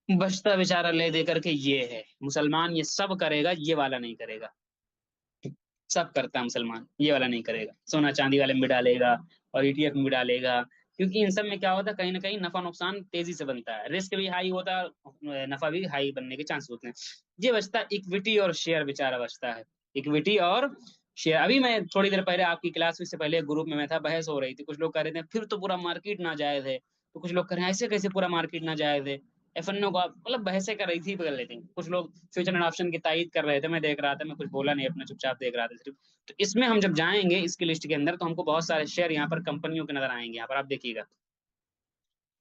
بچتا بیچارہ لے دے کر کے یہ ہے، مسلمان یہ سب کرے گا، یہ والا نہیں کرے گا. سب کرتا ہے مسلمان، یہ والا نہیں کرے گا. سونا چاندی والے میں بھی ڈالے گا، اور ای ٹی ایف میں بھی ڈالے گا، کیونکہ ان سب میں کیا ہوتا ہے، کہیں نہ کہیں نفع نقصان تیزی سے بنتا ہے، رسک بھی ہائی ہوتا ہے، نفع بھی ہائی بننے کے چانس ہوتے ہیں. یہ بچتا ہے اکویٹی اور شیئر، بیچارہ بچتا ہے اکویٹی اور شیئر. ابھی میں تھوڑی دیر پہلے آپ کی کلاس سے پہلے گروپ میں تھا، بحث ہو رہی تھی، کچھ لوگ کہہ رہے تھے پھر تو پورا مارکیٹ ناجائز ہے، تو کچھ لوگ کہہ رہے ہیں ایسے کیسے پورا مارکیٹ ناجائز ہے. ایف این او کو مطلب بحثیں کر رہی تھی بغل لیتے ہیں. کچھ لوگ فیوچر اینڈ آپشن کی تائید کر رہے تھے، میں دیکھ رہا تھا، میں کچھ بولا نہیں، اپنا چپ چاپ دیکھ رہا تھا صرف. تو اس میں ہم جب جائیں گے اس کی لسٹ کے اندر، تو ہم کو بہت سارے شیئر یہاں پر کمپنیوں کے نظر آئیں گے. یہاں پر آپ دیکھیے گا،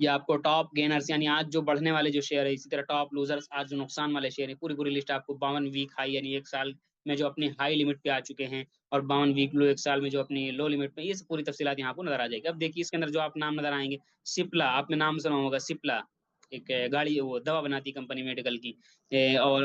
یہ آپ کو ٹاپ گینرز، یعنی آج جو بڑھنے والے جو شیئر ہے، اسی طرح ٹاپ لوزرز، آج جو نقصان والے شیئر ہیں، پوری لسٹ آپ کو 52 ویک ہائی، یعنی ایک سال میں جو اپنی ہائی لمٹ پہ آ چکے ہیں، اور 52 ویک لو، ایک سال میں جو اپنی لو لمٹ پہ، یہ پوری تفصیلات یہاں آپ کو نظر آ جائے گی. اب دیکھیے اس کے اندر جو آپ نام نظر آئیں گے، سپلا، آپ نے نام سنا ہوگا، سپلا ایک گاڑی، وہ دوا بناتی کمپنی میڈیکل کی. اور